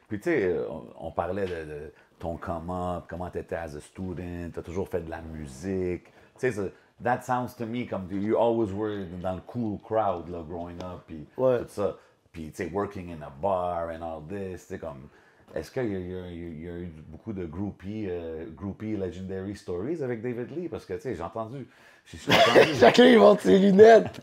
Puis, tu sais, on parlait de ton comment tu étais as a student, tu as toujours fait de la musique. Tu sais, that sounds to me comme you always were dans le cool crowd, là, growing up, puis tout ça. Puis, tu sais, working in a bar and all this, tu sais, comme... Est-ce qu'il y a eu beaucoup de groupie legendary stories avec David Lee? Parce que, tu sais, j'ai entendu... Chacun, il monte ses lunettes.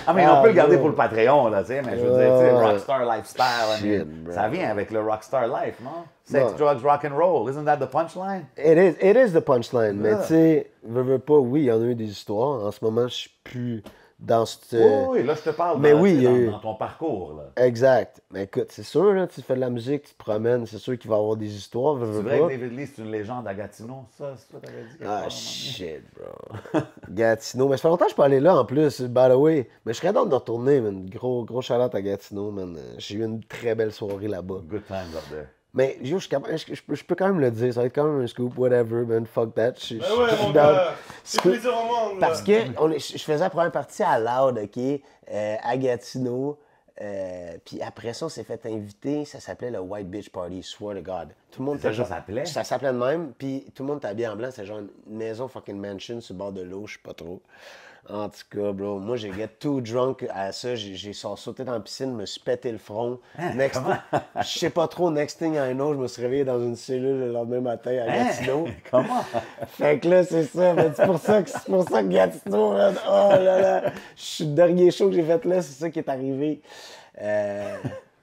Ah, mais on peut le garder pour le Patreon, là, tu sais, mais je veux dire, tu sais, Rockstar Lifestyle, ça vient avec le Rockstar Life, non? Sex, drugs, rock and roll, isn't that the punchline? It is the punchline, mais tu sais, veux pas, oui, il y en a eu des histoires. En ce moment, je suis plus dans cette... Oui, là, je te parle dans ton parcours, là. Exact. Mais écoute, c'est sûr, là, tu fais de la musique, tu te promènes, c'est sûr qu'il va y avoir des histoires, C'est vrai que David Lee, c'est une légende à Gatineau, ça, c'est toi t'avais dit? Ah, shit, bro. Gatineau. Mais ça fait longtemps que je peux aller là, en plus, by the way. Mais je serais d'ordre de retourner, man. Gros shout-out à Gatineau, man. J'ai eu une très belle soirée là-bas. Good times up there. Mais yo, je peux quand même le dire, ça va être quand même un scoop, whatever, man, fuck that. Ouais, mon gars, c'est plaisir au monde. Parce que je faisais la première partie à Loud, OK, à Gatineau. Puis après ça, on s'est fait inviter, ça s'appelait le White Beach Party, swear to God. Tout le monde ça s'appelait? Ça s'appelait de même, puis tout le monde était habillé en blanc, c'était genre une maison fucking mansion sur le bord de l'eau, je sais pas trop. En tout cas, bro, moi, j'ai get too drunk à ça. J'ai sauté dans la piscine, me suis pété le front. Je sais pas trop, next thing I know, je me suis réveillé dans une cellule le lendemain matin à Gatineau. Comment? Fait que là, c'est ça. C'est pour ça que Gatineau, man, oh là là. Le dernier show que j'ai fait là, c'est ça qui est arrivé.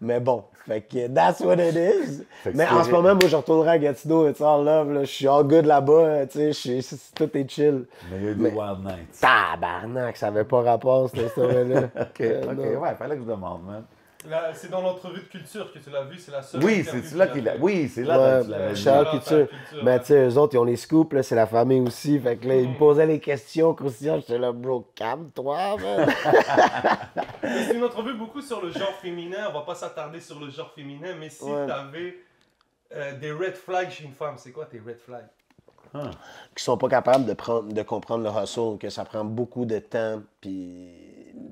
Mais bon, fait que that's what it is. Mais en ce moment, moi, je retournerai à Gatineau, it's all love, là. Je suis all good là-bas, tu sais, tout est chill. Mais il y a eu des wild nights. Tabarnak, ça avait pas rapport, cette histoire-là. OK, ouais, fallait que je demande, man. Là, c'est dans l'entrevue de culture que tu l'as vu, c'est la seule. Oui, c'est là qu'il a. Oui, c'est là que tu l'avais vu. Charles Culture. Mais tu sais, eux autres, ils ont les scoops, là, c'est la famille aussi. Fait que là, ils me posaient les questions croustillantes. J'étais là, bro, calme-toi, man. C'est une entrevue beaucoup sur le genre féminin. On va pas s'attarder sur le genre féminin, mais si t'avais des red flags chez une femme, c'est quoi tes red flags? Qui sont pas capables de comprendre le hustle, que ça prend beaucoup de temps. Puis,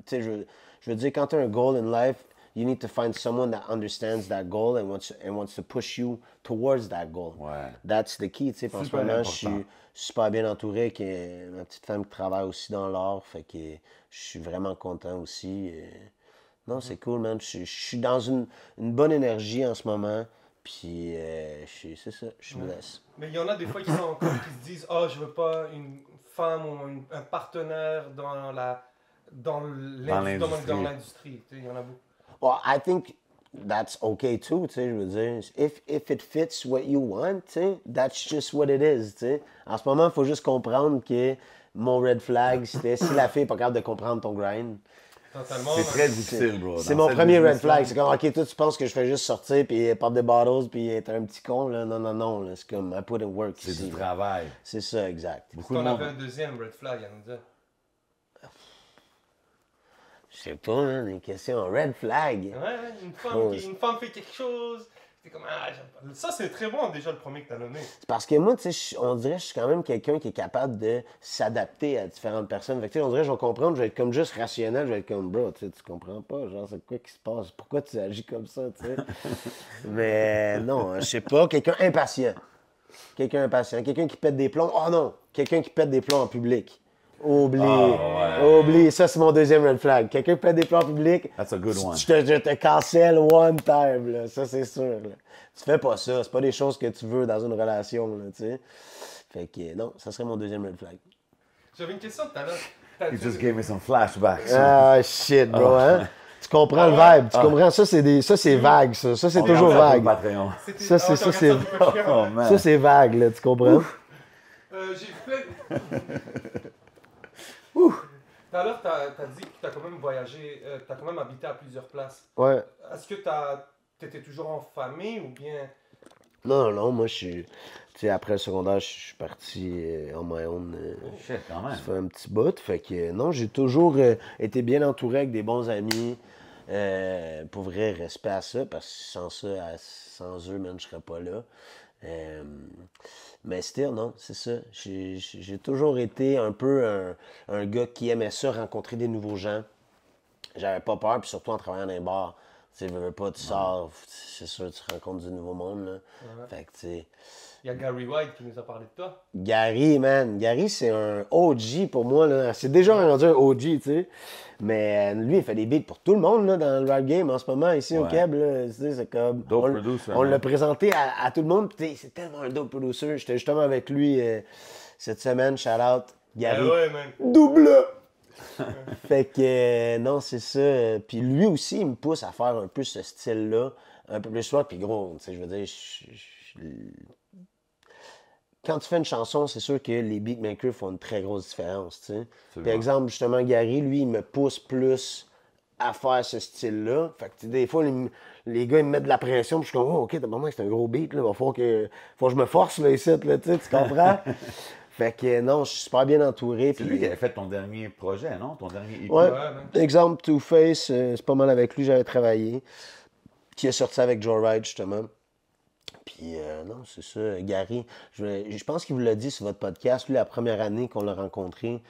tu sais, je veux dire, quand tu as un goal in life, you need to find someone that understands that goal and wants to push you towards that goal. Ouais. That's the key, tu sais. En ce moment, je suis super bien entouré avec ma petite femme qui travaille aussi dans l'art, fait que je suis vraiment content aussi. Non, c'est cool, man. Je suis dans une bonne énergie en ce moment, puis c'est ça, je me laisse. Mais il y en a des fois qui se disent « Oh, je veux pas une femme ou un partenaire dans l'industrie. » Il y en a beaucoup. Well, I think that's okay too, tu sais, je veux dire. If it fits what you want, tu sais, that's just what it is, tu sais. En ce moment, il faut juste comprendre que mon red flag, c'était si la fille n'est pas capable de comprendre ton grind. C'est très difficile, bro. C'est mon premier red flag. C'est comme, OK, toi, tu penses que je fais juste sortir, puis pop des bottles, puis être un petit con, là. Non. Là. C'est comme, I put in work. C'est du travail. C'est ça, exact. Beaucoup de monde avait un deuxième red flag à nous dire. Je sais pas, hein, des questions red flag. Ouais, une femme fait quelque chose. C'est comme, j'aime pas. Ça, c'est très bon, déjà, le premier que t'as nommé. C'est parce que moi, tu sais, on dirait que je suis quand même quelqu'un qui est capable de s'adapter à différentes personnes. Fait que, tu sais, on dirait que je vais comprendre, je vais être comme juste rationnel, je vais être comme, bro, tu sais, tu comprends pas, genre, c'est quoi qui se passe? Pourquoi tu agis comme ça, tu sais? Mais non, je sais pas, quelqu'un impatient. Quelqu'un qui pète des plombs. Oh non, quelqu'un qui pète des plombs en public. Oublie. Ça, c'est mon deuxième red flag. Quelqu'un qui pète des plombs en public. That's a good one. Je te cancelle one time, là. Ça, c'est sûr. Là. Tu fais pas ça. C'est pas des choses que tu veux dans une relation, là, tu sais. Fait que non, ça serait mon deuxième red flag. J'avais une question tout à l'heure. You just gave me some flashbacks. Ah, shit, bro, hein? Tu comprends le vibe, tu comprends? Ça, c'est vague, ça. Ça, c'est toujours vague. Ça, c'est vague, là, tu comprends? J'ai fait... Tout à l'heure, t'as dit que t'as quand même voyagé, t'as quand même habité à plusieurs places. Ouais. Est-ce que t'étais toujours en famille ou bien... Non, moi, je suis... Tu sais, après le secondaire, je suis parti en my own. Quand même. Ça fait un petit bout. Fait que non, j'ai toujours été bien entouré avec des bons amis. Pour vrai, respect à ça, parce que sans eux, man, je serais pas là. Mais still, non, c'est ça. J'ai toujours été un peu un gars qui aimait ça, rencontrer des nouveaux gens. J'avais pas peur, puis surtout en travaillant dans les bars. Tu sais, veux pas, tu sors, c'est sûr, tu rencontres du nouveau monde, là. Ouais. Fait que, tu sais... Il y a Gary White qui nous a parlé de toi. Gary, man. Gary, c'est un OG pour moi, là. C'est déjà rendu un OG, tu sais. Mais lui, il fait des beats pour tout le monde, là, dans le rap game en ce moment, ici au Québec, là. Tu sais, c'est comme... On l'a présenté à tout le monde, puis c'est tellement un dope producer. J'étais justement avec lui cette semaine, shout-out, Gary. Ouais, man. Double! Fait que, non, c'est ça. Puis lui aussi, il me pousse à faire un peu ce style-là, un peu plus soir. Puis gros, tu sais, je veux dire, quand tu fais une chanson, c'est sûr que les beatmakers font une très grosse différence, tu sais. Par exemple, justement, Gary, lui, il me pousse plus à faire ce style-là. Fait que des fois, les gars, ils me mettent de la pression, puis je suis comme, oh, OK, t'as vraiment, c'est un gros beat, là. Faut que je me force, là, ici, là, tu comprends? Fait que non, je suis super bien entouré. C'est lui qui avait fait ton dernier projet, non? Ton dernier EP? Ouais. Exemple, Two Face, c'est pas mal avec lui, j'avais travaillé. Qui est sorti avec Joe Ride, justement. Puis non, c'est ça. Gary, je pense qu'il vous l'a dit sur votre podcast. Lui, la première année qu'on l'a rencontré,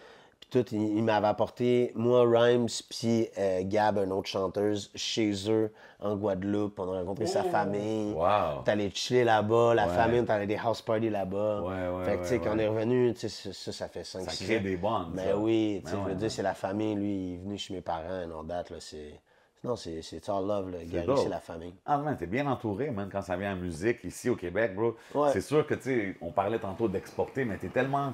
Puis tout, il m'avait apporté, moi, Rhymes, puis Gab, une autre chanteuse, chez eux, en Guadeloupe. On a rencontré sa famille. Wow. T'allais chiller là-bas, la Ouais. famille, t'allais des house parties là-bas. Ouais, fait que, tu sais, quand on est revenu, tu sais, ça fait 5-6 ans. Ça crée des bonds. Mais ça. oui, tu sais, Ben je veux ouais, dire, c'est la famille. Lui, il est venu chez mes parents, non date, là, c'est... Non, c'est all love, là. Gary, dope. c'est la famille. Ah, man, t'es bien entouré, man, quand ça vient en musique ici au Québec, bro. Ouais. C'est sûr que, tu sais, on parlait tantôt d'exporter, mais t'es tellement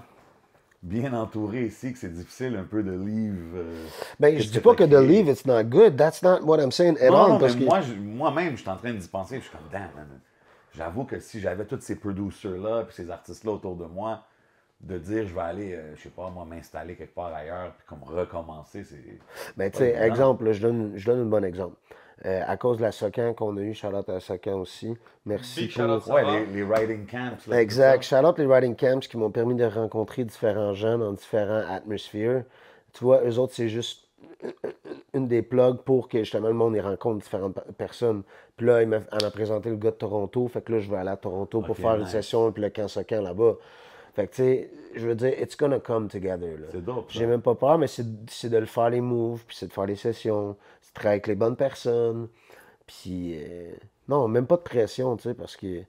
bien entouré ici que c'est difficile un peu de leave. Ben, je dis pas que de leave, it's not good. That's not what I'm saying at all. Non, Parce mais que... moi-même, je suis en train d'y penser, je suis comme, damn, man. J'avoue que si j'avais tous ces producers-là puis ces artistes-là autour de moi, de dire je vais aller, je sais pas, moi, m'installer quelque part ailleurs puis comme recommencer, c'est. Ben, tu sais, exemple, là, je donne un bon exemple. À cause de la Socan qu'on a eu, shout-out à la Socan aussi. Merci Big pour... shout-out, ça Ouais, va? les writing camps. Là, Exact. tout ça. Shout-out les writing camps qui m'ont permis de rencontrer différents gens dans différents atmospheres. Tu vois, eux autres, c'est juste une des plugs pour que justement le monde y rencontre différentes personnes. Puis là, elle m'a présenté le gars de Toronto. Fait que là, je vais aller à Toronto pour Ok, faire une nice. session, puis le camp Socan là-bas. Fait que, tu sais, je veux dire, it's gonna come together. Là. C'est dope, ça. J'ai même pas peur, mais c'est de le faire les moves, puis c'est de faire les sessions, c'est de travailler avec les bonnes personnes. Puis, non, même pas de pression, tu sais, parce que.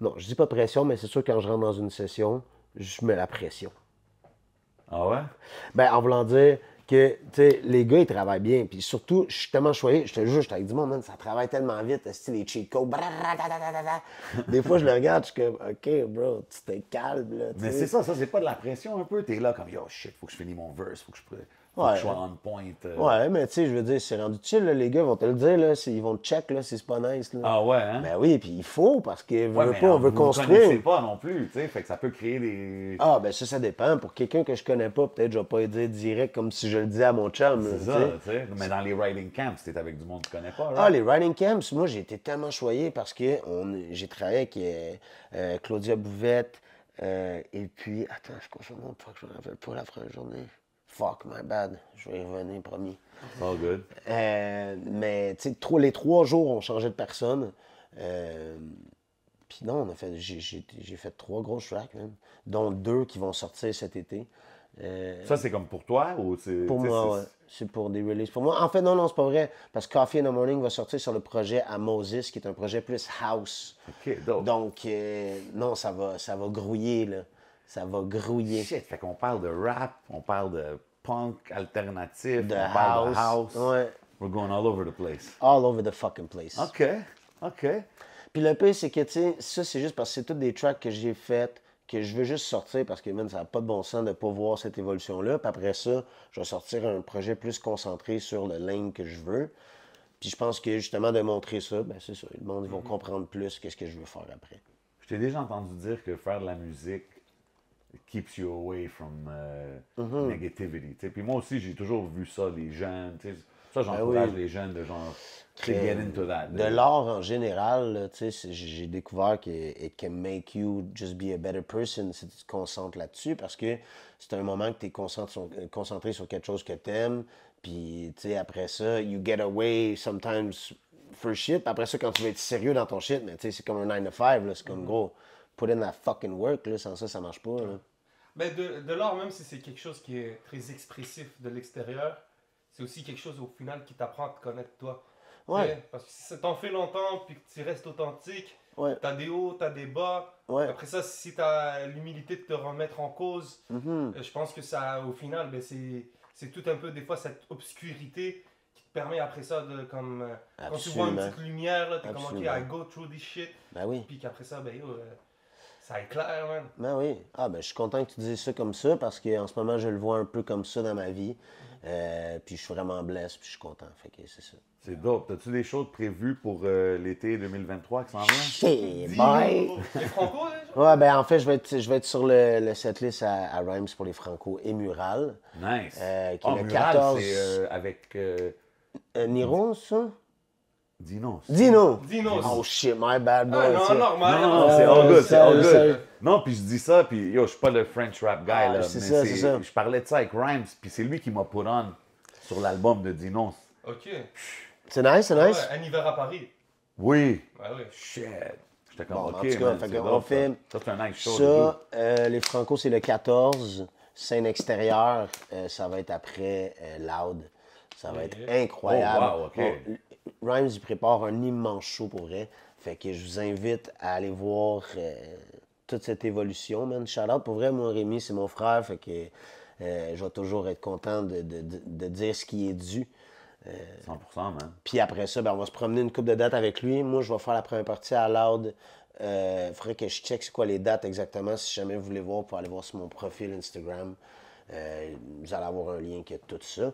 Non, je dis pas de pression, mais c'est sûr que quand je rentre dans une session, je mets la pression. Ah ouais? Ben, en voulant dire que, tu sais, les gars, ils travaillent bien. Puis surtout, je suis tellement choyé, je te jure, j'étais avec du monde, man, ça travaille tellement vite, style les cheat codes. Des fois, je le regarde, je suis comme, OK, bro, tu t'es calme, là. tu Mais sais. c'est ça, c'est pas de la pression un peu. T'es là comme, yo, shit, faut que je finisse mon verse, faut que je sois on point. Ouais, mais tu sais, je veux dire, c'est rendu chill, là, les gars vont te le dire, là, ils vont te check, là, si c'est pas nice, là. Ah ouais, hein? Ben oui, puis il faut, parce que, Ouais, veut mais pas, on veut vous construire. connaissez pas non plus, tu sais, fait que ça peut créer des. Ah, ben ça dépend. Pour quelqu'un que je connais pas, peut-être je vais pas le dire direct comme si je le disais à mon chum. là, C'est tu ça, sais. tu sais. Mais dans les writing camps, t'es avec du monde que tu connais pas, Ah, right? les writing camps, moi j'ai été tellement choyé parce que j'ai travaillé avec Claudia Bouvette et puis, attends, je crois que mon fuck, je me rappelle pas la première journée. Fuck, my bad. Je vais y revenir, promis. It's all good. Mais tu sais, les 3 jours, on changeait de personne. Puis non, j'ai fait 3 grosses tracks, même, dont 2 qui vont sortir cet été. Ça, c'est comme pour toi ou c'est. Pour tu sais, moi, ouais. C'est pour des releases. Pour moi, en fait, non, c'est pas vrai. Parce que Coffee in the Morning va sortir sur le projet à Moses, qui est un projet plus house. Ok, dope. Donc, non, ça va grouiller, là. Ça va grouiller. Shit, fait qu'on parle de rap, on parle de punk alternatif, De on parle house. de house. Ouais. We're going all over the place. All over the fucking place. OK, OK. Puis le pire, c'est que, tu sais, ça, c'est juste parce que c'est toutes des tracks que j'ai faites, que je veux juste sortir parce que, man, ça n'a pas de bon sens de ne pas voir cette évolution-là. Puis après ça, je vais sortir un projet plus concentré sur le lane que je veux. Puis je pense que, justement, de montrer ça, ben c'est ça. Le monde, ils vont comprendre plus qu'est-ce que je veux faire après. Je t'ai déjà entendu dire que faire de la musique keeps you away from negativity. Tu sais. Puis moi aussi, j'ai toujours vu ça, les jeunes. Tu sais. Ça, j'encourage les jeunes de genre, to get into that. De l'art en général, là, tu sais, j'ai découvert que it can make you just be a better person si tu te concentres là-dessus parce que c'est un moment que tu es concentré sur quelque chose que tu aimes. Puis, tu sais, après ça, you get away sometimes for shit. Puis après ça, quand tu veux être sérieux dans ton shit, mais tu sais, c'est comme un 9 to 5, là, c'est comme gros, put in that fucking work, là, sans ça, ça marche pas. Là. Mais de l'art, même si c'est quelque chose qui est très expressif de l'extérieur, c'est aussi quelque chose au final qui t'apprend à te connaître toi. Ouais. Tu sais, parce que si ça t'en fait longtemps puis que tu restes authentique, Ouais. t'as des hauts, t'as des bas. Ouais. Après ça, si t'as l'humilité de te remettre en cause, je pense que ça, au final, ben, c'est tout un peu des fois cette obscurité qui te permet après ça de comme quand tu vois une Absolument. petite lumière, là, t'es comme ok, Absolument. I go through this shit. Ben oui. Puis qu'après ça, ben yo, ça éclaire, man. Ben oui. Ah, ben je suis content que tu dises ça comme ça parce qu'en ce moment, je le vois un peu comme ça dans ma vie. Puis je suis vraiment blessé, puis je suis content. Fait que c'est ça. C'est dope. T'as-tu des choses prévues pour l'été 2023 qui s'en vient? Hey, bye! Les Franco, là, Ouais, ben en fait, je vais être sur le setlist à Rhymes pour les Franco et Mural. Nice. Qui est Oh, le Mural, 14. c'est avec Niro, ça? Dinos. Dino! Dinos. Oh shit, my bad boy. Ah, non, ça. normal. Non, c'est all good, c'est all ça- good. Non, puis je dis ça, puis yo, je suis pas le French rap guy, là. c'est mais ça, c'est ça. Je parlais de ça avec Rhymes, puis c'est lui qui m'a put on sur l'album de Dinos. Ok. C'est nice, c'est nice. Ouais, un hiver à Paris. Oui. Ouais, ouais. Shit. J'étais comme, Bon, OK, en tout cas, man, fait c'est qu'on dope, fait ça. Ça, c'est un nice show. Ça, les Franco, c'est le 14. scène extérieure, ça va être après Loud. Ça va être incroyable. Oh, wow, OK. Rhymes, il prépare un immense show pour vrai. Fait que je vous invite à aller voir toute cette évolution, man. Shout-out, pour vrai, moi, Rémi, c'est mon frère. Fait que je vais toujours être content de dire ce qui est dû. 100%, man. Puis après ça, ben, on va se promener une couple de dates avec lui. Moi, je vais faire la première partie à Loud. Faudrait que je check c'est quoi les dates exactement. Si jamais vous voulez voir, vous pouvez aller voir sur mon profil Instagram. Vous allez avoir un lien qui a tout ça.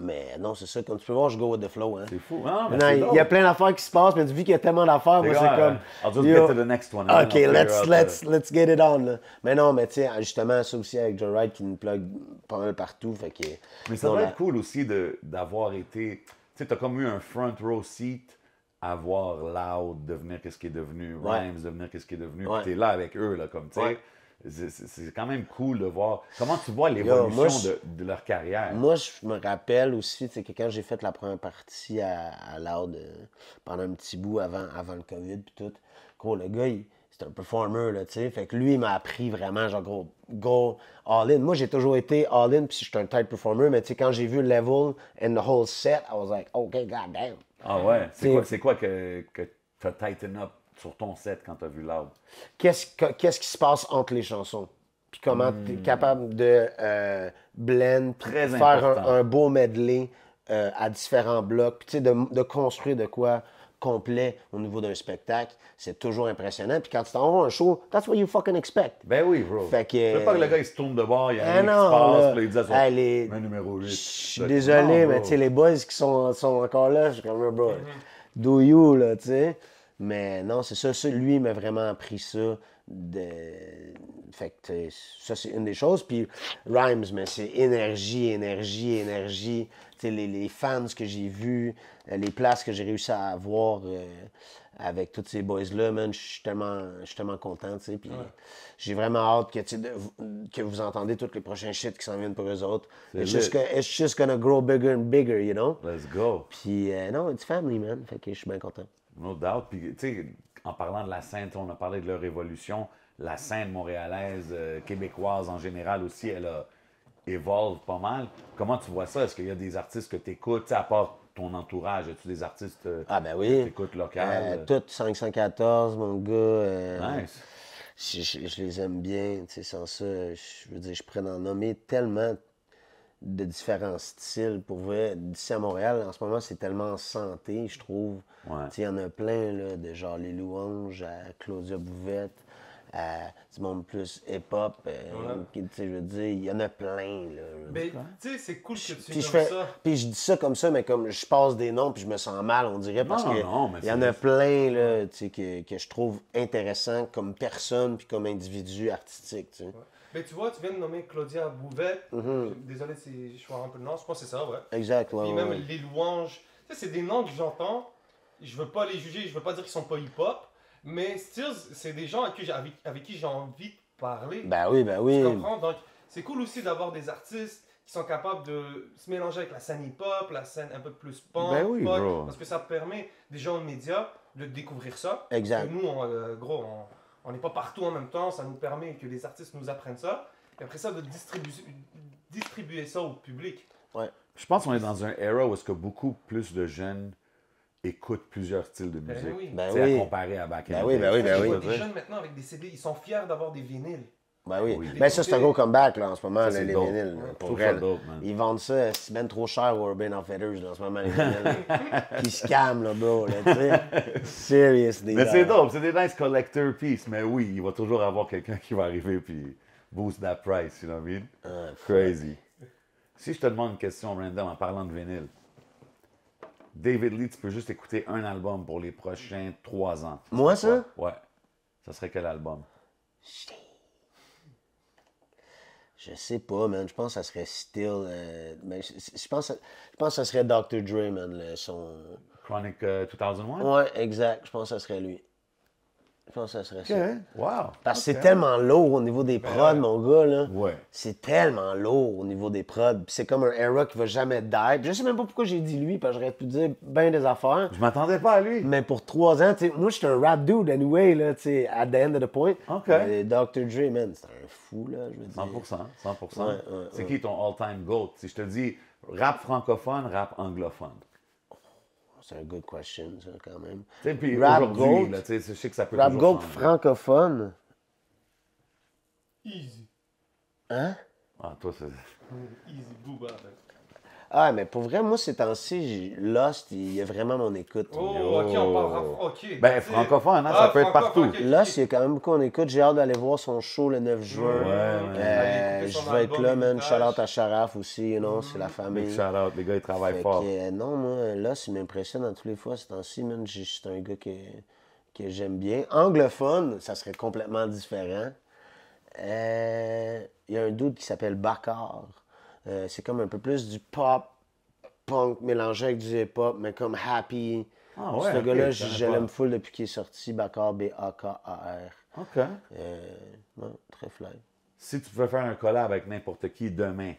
Mais non, c'est ça. Comme tu peux voir, je go with the flow. Hein. C'est fou. Non, mais Non, il y a plein d'affaires qui se passent, mais vu qu'il y a tellement d'affaires, moi, c'est comme... I'll just get to the next one. OK, let's get it on. Là. Mais non, mais tu sais, justement, ça aussi avec Joe Wright qui nous plug pas mal partout. Fait que, mais ça doit être cool aussi d'avoir été... Tu sais, t'as comme eu un front row seat à voir Loud devenir qu'est-ce qui est devenu, Rhymes devenir qu'est-ce qui est devenu. Puis t'es là avec eux, là, comme tu sais. C'est quand même cool de voir comment tu vois l'évolution de leur carrière. Moi, je me rappelle aussi que quand j'ai fait la première partie à Loud pendant un petit bout avant le COVID puis tout, gros, le gars, c'était un performer, là, tu sais. Fait que lui, il m'a appris vraiment, genre, gros, go all-in. Moi, j'ai toujours été all-in puis je suis un tight performer, mais tu sais, quand j'ai vu le level and the whole set, I was like, OK, goddamn. Ah ouais? C'est quoi que t'as tighten up sur ton set quand t'as vu Loud? Qu'est-ce qui se passe entre les chansons? Puis comment tu es capable de blend, faire un beau medley à différents blocs, puis tu sais, de construire de quoi complet au niveau d'un spectacle, c'est toujours impressionnant. Puis quand tu t'en vas à un show, that's what you fucking expect. Ben oui, bro. Fait que... Je veux pas que le gars, il se tourne de bord, il y a rien qui se passe, puis il dit à son numéro 8. Je suis désolé, mais tu sais, les boys qui sont encore là, je suis comme, bro, do you, là, tu sais. Mais non, c'est ça. Lui, il m'a vraiment appris ça. Fait que ça, c'est une des choses. Puis Rhymes, mais c'est énergie. Tu sais, les fans que j'ai vus, les places que j'ai réussi à avoir avec tous ces boys-là, man, je suis tellement content, tu sais. Puis j'ai vraiment hâte que vous entendez tous les prochains shit qui s'en viennent pour eux autres. It's just gonna grow bigger and bigger, you know? Let's go. Puis non, it's family, man. Fait que je suis bien content. No doubt. Puis, tu sais, en parlant de la scène, on a parlé de leur évolution. La scène montréalaise, québécoise en général aussi, elle a évolue pas mal. Comment tu vois ça? Est-ce qu'il y a des artistes que tu écoutes, à part ton entourage? As-tu des artistes que tu écoutes local? Toutes 514, mon gars. Nice. Je les aime bien. Tu sais, sans ça, je veux dire, je pourrais en nommer tellement de différents styles. Pour vrai, d'ici à Montréal, en ce moment, c'est tellement santé, je trouve. Ouais. Il y en a plein, là, de genre Les Louanges, à Claudia Bouvette, à du monde plus hip-hop. Je veux dire, il y en a plein. Là, mais tu sais, c'est cool que tu puis nommes ça. Puis je dis ça comme ça, mais comme je passe des noms, puis je me sens mal, on dirait, parce qu'il y en a plein là, que je trouve intéressants comme personne, puis comme individu artistique. Tu sais. Mais tu vois, tu viens de nommer Claudia Bouvette. Désolé si je vois un peu le nom, je pense que c'est ça, ouais. Exact, ouais. Puis même Les Louanges. Tu sais, c'est des noms que j'entends. Je veux pas les juger, je veux pas dire qu'ils sont pas hip-hop. Mais still, c'est des gens avec qui j'ai envie de parler. Ben oui. Tu comprends? Donc, c'est cool aussi d'avoir des artistes qui sont capables de se mélanger avec la scène hip-hop, la scène un peu plus punk, parce que ça permet des gens aux médias de découvrir ça. Exact. Parce que nous, on n'est pas partout en même temps, ça nous permet que les artistes nous apprennent ça. Et après ça, de distribuer ça au public. Ouais. Je pense qu'on est dans un era où est-ce que beaucoup plus de jeunes écoutent plusieurs styles de musique. Ben oui. À comparer à back in the day. Ben oui. Les jeunes maintenant avec des CD, ils sont fiers d'avoir des vinyles. Ben oui. Ben ça, c'est un gros comeback là, en ce moment, les vinyles. Pour vrai, ils vendent ça, c'est ben trop cher au Urban Outfitters là, en ce moment, les vinyles. Qui scam, là, bro. Là, tu sais. Seriously. Mais c'est dope, c'est des nice collector pieces. Mais oui, il va toujours avoir quelqu'un qui va arriver puis boost that price, you know what I mean? Crazy. Si je te demande une question random en parlant de vinyle, David Lee, tu peux juste écouter un album pour les prochains 3 ans. Moi, ça? Ouais. Ça serait quel album? Je sais pas, man. Je pense que ça serait Still. Mais je pense que ça serait Dr. Dre, man. Son... Chronic 2001? Ouais, exact. Je pense que ça serait lui. Je pense que ça serait ça. OK. Wow. Parce que c'est OK. tellement lourd au niveau des prods, mon gars, là. Ouais. C'est tellement lourd au niveau des prods. Puis c'est comme un era qui va jamais die. Puis je sais même pas pourquoi j'ai dit lui, parce que j'aurais pu dire bien des affaires. Je m'attendais pas à lui. Mais pour 3 ans, tu sais, moi, j'étais un rap dude anyway, là, tu sais, at the end of the point. OK. Mais Dr. Dre, man, c'est un fou, là, je veux dire. 100%. Ouais, C'est qui ton all-time GOAT? Si je te dis rap francophone, rap anglophone. C'est un good question, ça, quand même. Tu sais, puis Rap aujourd'hui, GOAT. là, tu sais, je sais que ça peut Rap toujours GOAT changer. francophone. Easy. Hein? Ah, toi, c'est... Easy, Booba. man. Ah, mais pour vrai, moi, ces temps-ci, Lost, il y a vraiment mon écoute. Oh, ok, on parle rap. Ok. Ben, that's it. francophone, hein, ça peut être francophone, partout. ok, ok. Lost, il y a quand même beaucoup mon écoute. J'ai hâte d'aller voir son show le 9 juin. Allez écouter son Je vais être album, là, man. Héritage. Shout-out à Sharaf aussi, you know, c'est la Big famille. shout-out, les gars, ils travaillent Fait fort. que, non, moi, Lost, il m'impressionne dans tous les fois. Ces temps-ci, man, c'est un gars que j'aime bien. Anglophone, ça serait complètement différent. Il y a un dude qui s'appelle Bakar. C'est comme un peu plus du pop, punk, mélangé avec du hip-hop, mais comme happy. Ah ouais, Ce ok, gars-là, je je savais pas. l'aime full depuis qu'il est sorti. Bakar, B-A-K-A-R. OK. Ouais, très fly. Si tu pouvais faire un collab avec n'importe qui demain,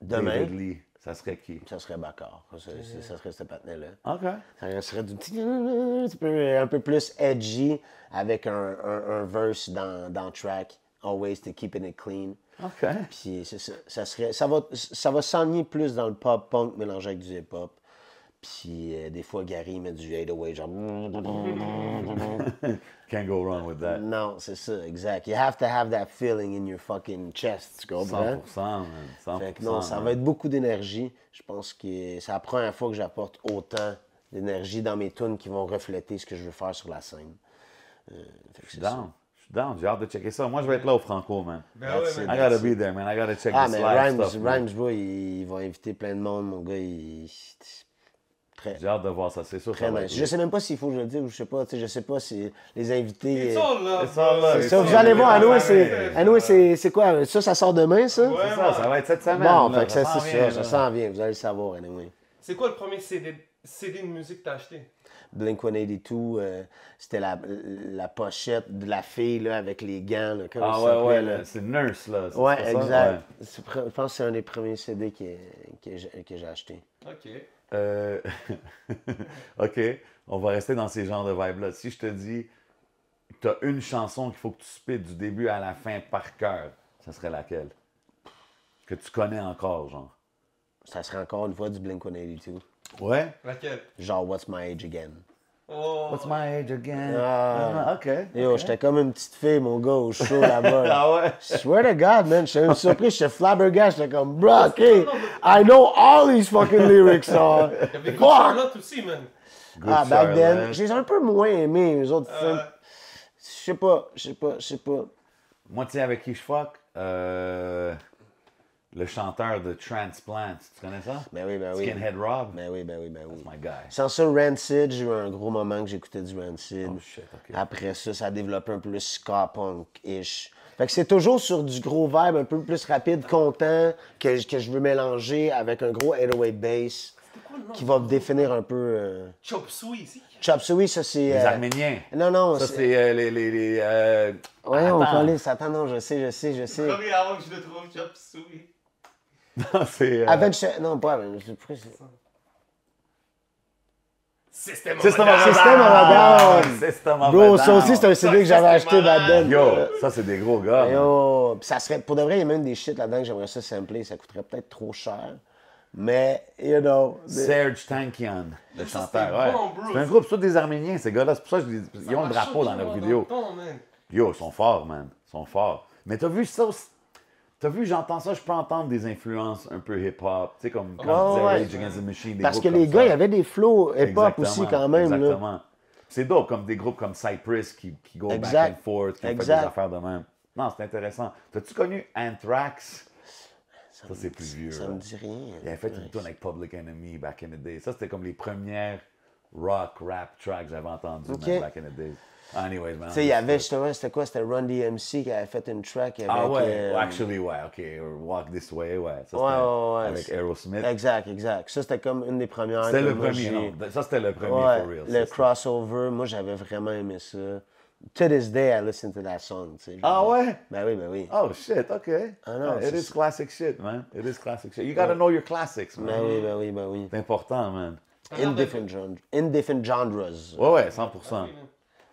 Demain, David Lee, ça serait qui? ça serait Bakar. Ça serait ce patinet-là. OK. Ça serait du petit un peu plus edgy avec un verse dans le track. Always to keeping it clean. OK. Puis c'est ça. Ça va s'enligner plus dans le pop punk mélangé avec du hip-hop. Puis des fois, Gary met du 808, genre. Can't go wrong with that. Non, c'est ça, exact. You have to have that feeling in your fucking chest, tu comprends? 100%, man. 100%. Fait que non, ça man. va être beaucoup d'énergie. Je pense que c'est la première fois que j'apporte autant d'énergie dans mes tunes qui vont refléter ce que je veux faire sur la scène. Fait que Je suis c'est ça. down. Je suis down. J'ai hâte de checker ça. Moi, je vais être là au Franco, man. Ben ouais, That's man. it. I gotta be there, man. I gotta check Ah, this mais live stuff, man. Rhymes, bro, il va inviter plein de monde, mon gars. Très, J'ai hâte de voir ça, c'est sûr. très ça va nice. être Je sais même pas s'il faut que je le dise ou je sais pas. Tu sais, je sais pas si les invités. It's all love, It's all love. bro. It's Ça, all vous allez love. voir, Ouais, c'est quoi? Ça sort demain, ça? Ouais, ça va être cette semaine. Bon, là. fait que ça, s'en c'est vient, ça là. s'en vient. Vous allez le savoir, anyway. C'est quoi le premier CD de musique que t'as acheté? Blink-182, c'était la pochette de la fille là, avec les gants. Là, comment Ah ça ouais, s'appelait, ouais, là? c'est Nurse, là. c'est Ouais, pas ça? exact. Je pense que c'est un des premiers CD que j'ai acheté. Ok. OK, on va rester dans ces genres de vibes-là. Si je te dis, tu as une chanson qu'il faut que tu spites du début à la fin par cœur, ça serait laquelle? Que tu connais encore, genre. Ça serait encore une fois du Blink-182. Ouais? Laquelle? Genre What's My Age Again. Oh. What's my age again? Ah. OK. Yo, j'étais comme une petite fille, mon gars, au show là-bas. là. Ah ouais? Swear to God, man, j'étais une surprise, j'étais flabbergasted, j'étais comme, bro, OK, I know all these fucking lyrics, là. Il y avait Good Fuck! Charlotte aussi, man. Good Ah, back then, Charlotte. j'ai un peu moins aimé, les autres films. Je sais pas. Moi, tu sais, avec qui je fuck? Le chanteur de Transplant, tu connais ça? Ben oui. Skinhead Rob? Ben oui. My guy. Sans ça, Rancid, j'ai eu un gros moment que j'écoutais du Rancid. Oh shit, OK. Après ça a développé un peu plus ska punk-ish. Fait que c'est toujours sur du gros vibe un peu plus rapide, content, que je veux mélanger avec un gros 808 bass qui va définir un peu... Chop Suey, ici. Chop Suey, ça c'est... Les Arméniens. Non, Ça, c'est Ouais, on attends. parlait, attends, non, je sais. Premier avant que je le trouve, Chop Suey. Non, c'est... Avenged... Non, pas Avenged... pourquoi c'est- System of System a of Down. System of a Down. System of a Bro, Down. ça aussi, c'est un CD que j'avais acheté back then. Yo, ça, c'est des gros gars. man. Yo, pis ça serait, pour de vrai, il y a même des shit là-dedans que j'aimerais ça sampler. Ça coûterait peut-être trop cher. Mais, you know. Serge Tankian, le Ça, chanteur. c'était Ouais. bon, bro. C'est un groupe, c'est tous des Arméniens, ces gars-là. C'est pour ça que ils ont le Ça drapeau m'a dans leurs choqué, vidéos. moi, dans le temps, man. Yo, ils sont forts, man. Ils sont forts. Mais t'as vu ça aussi? T'as vu, j'entends ça, je peux entendre des influences un peu hip-hop. Tu sais, comme quand je disais ouais. Rage Against the Machine. Des Parce que groupes les comme gars, ça. il y avait des flows hip-hop Exactement, aussi quand même. Là. Exactement. C'est dope, comme des groupes comme Cypress qui go back Exact. and forth, qui ont fait Exact. des affaires de même. Non, c'est intéressant. T'as-tu connu Anthrax? Ça, c'est plus vieux. Ça là. me dit rien. Il avait fait une tune avec Public Enemy back in the day. Ça, c'était comme les premières rock, rap track que j'avais entendu man, back in the days. Anyways, man. Tu sais, il y avait justement, c'était quoi? C'était Run DMC qui avait fait une track avec... Ah ouais, actually, ouais, OK. Walk This Way, ouais. Ça, ouais. Avec Aerosmith. Exact. Ça, c'était comme une des premières. C'était le premier, non. Ça, c'était le premier, ouais, for real. Le crossover, moi, j'avais vraiment aimé ça. To this day, I listen to that song, tu sais. Ah ouais? Ben oui. Oh, shit, OK. Non, it is classic shit, man. It is classic shit. You gotta know your classics, man. Ben oui. C'est important, man. In different genres. Ouais, 100%.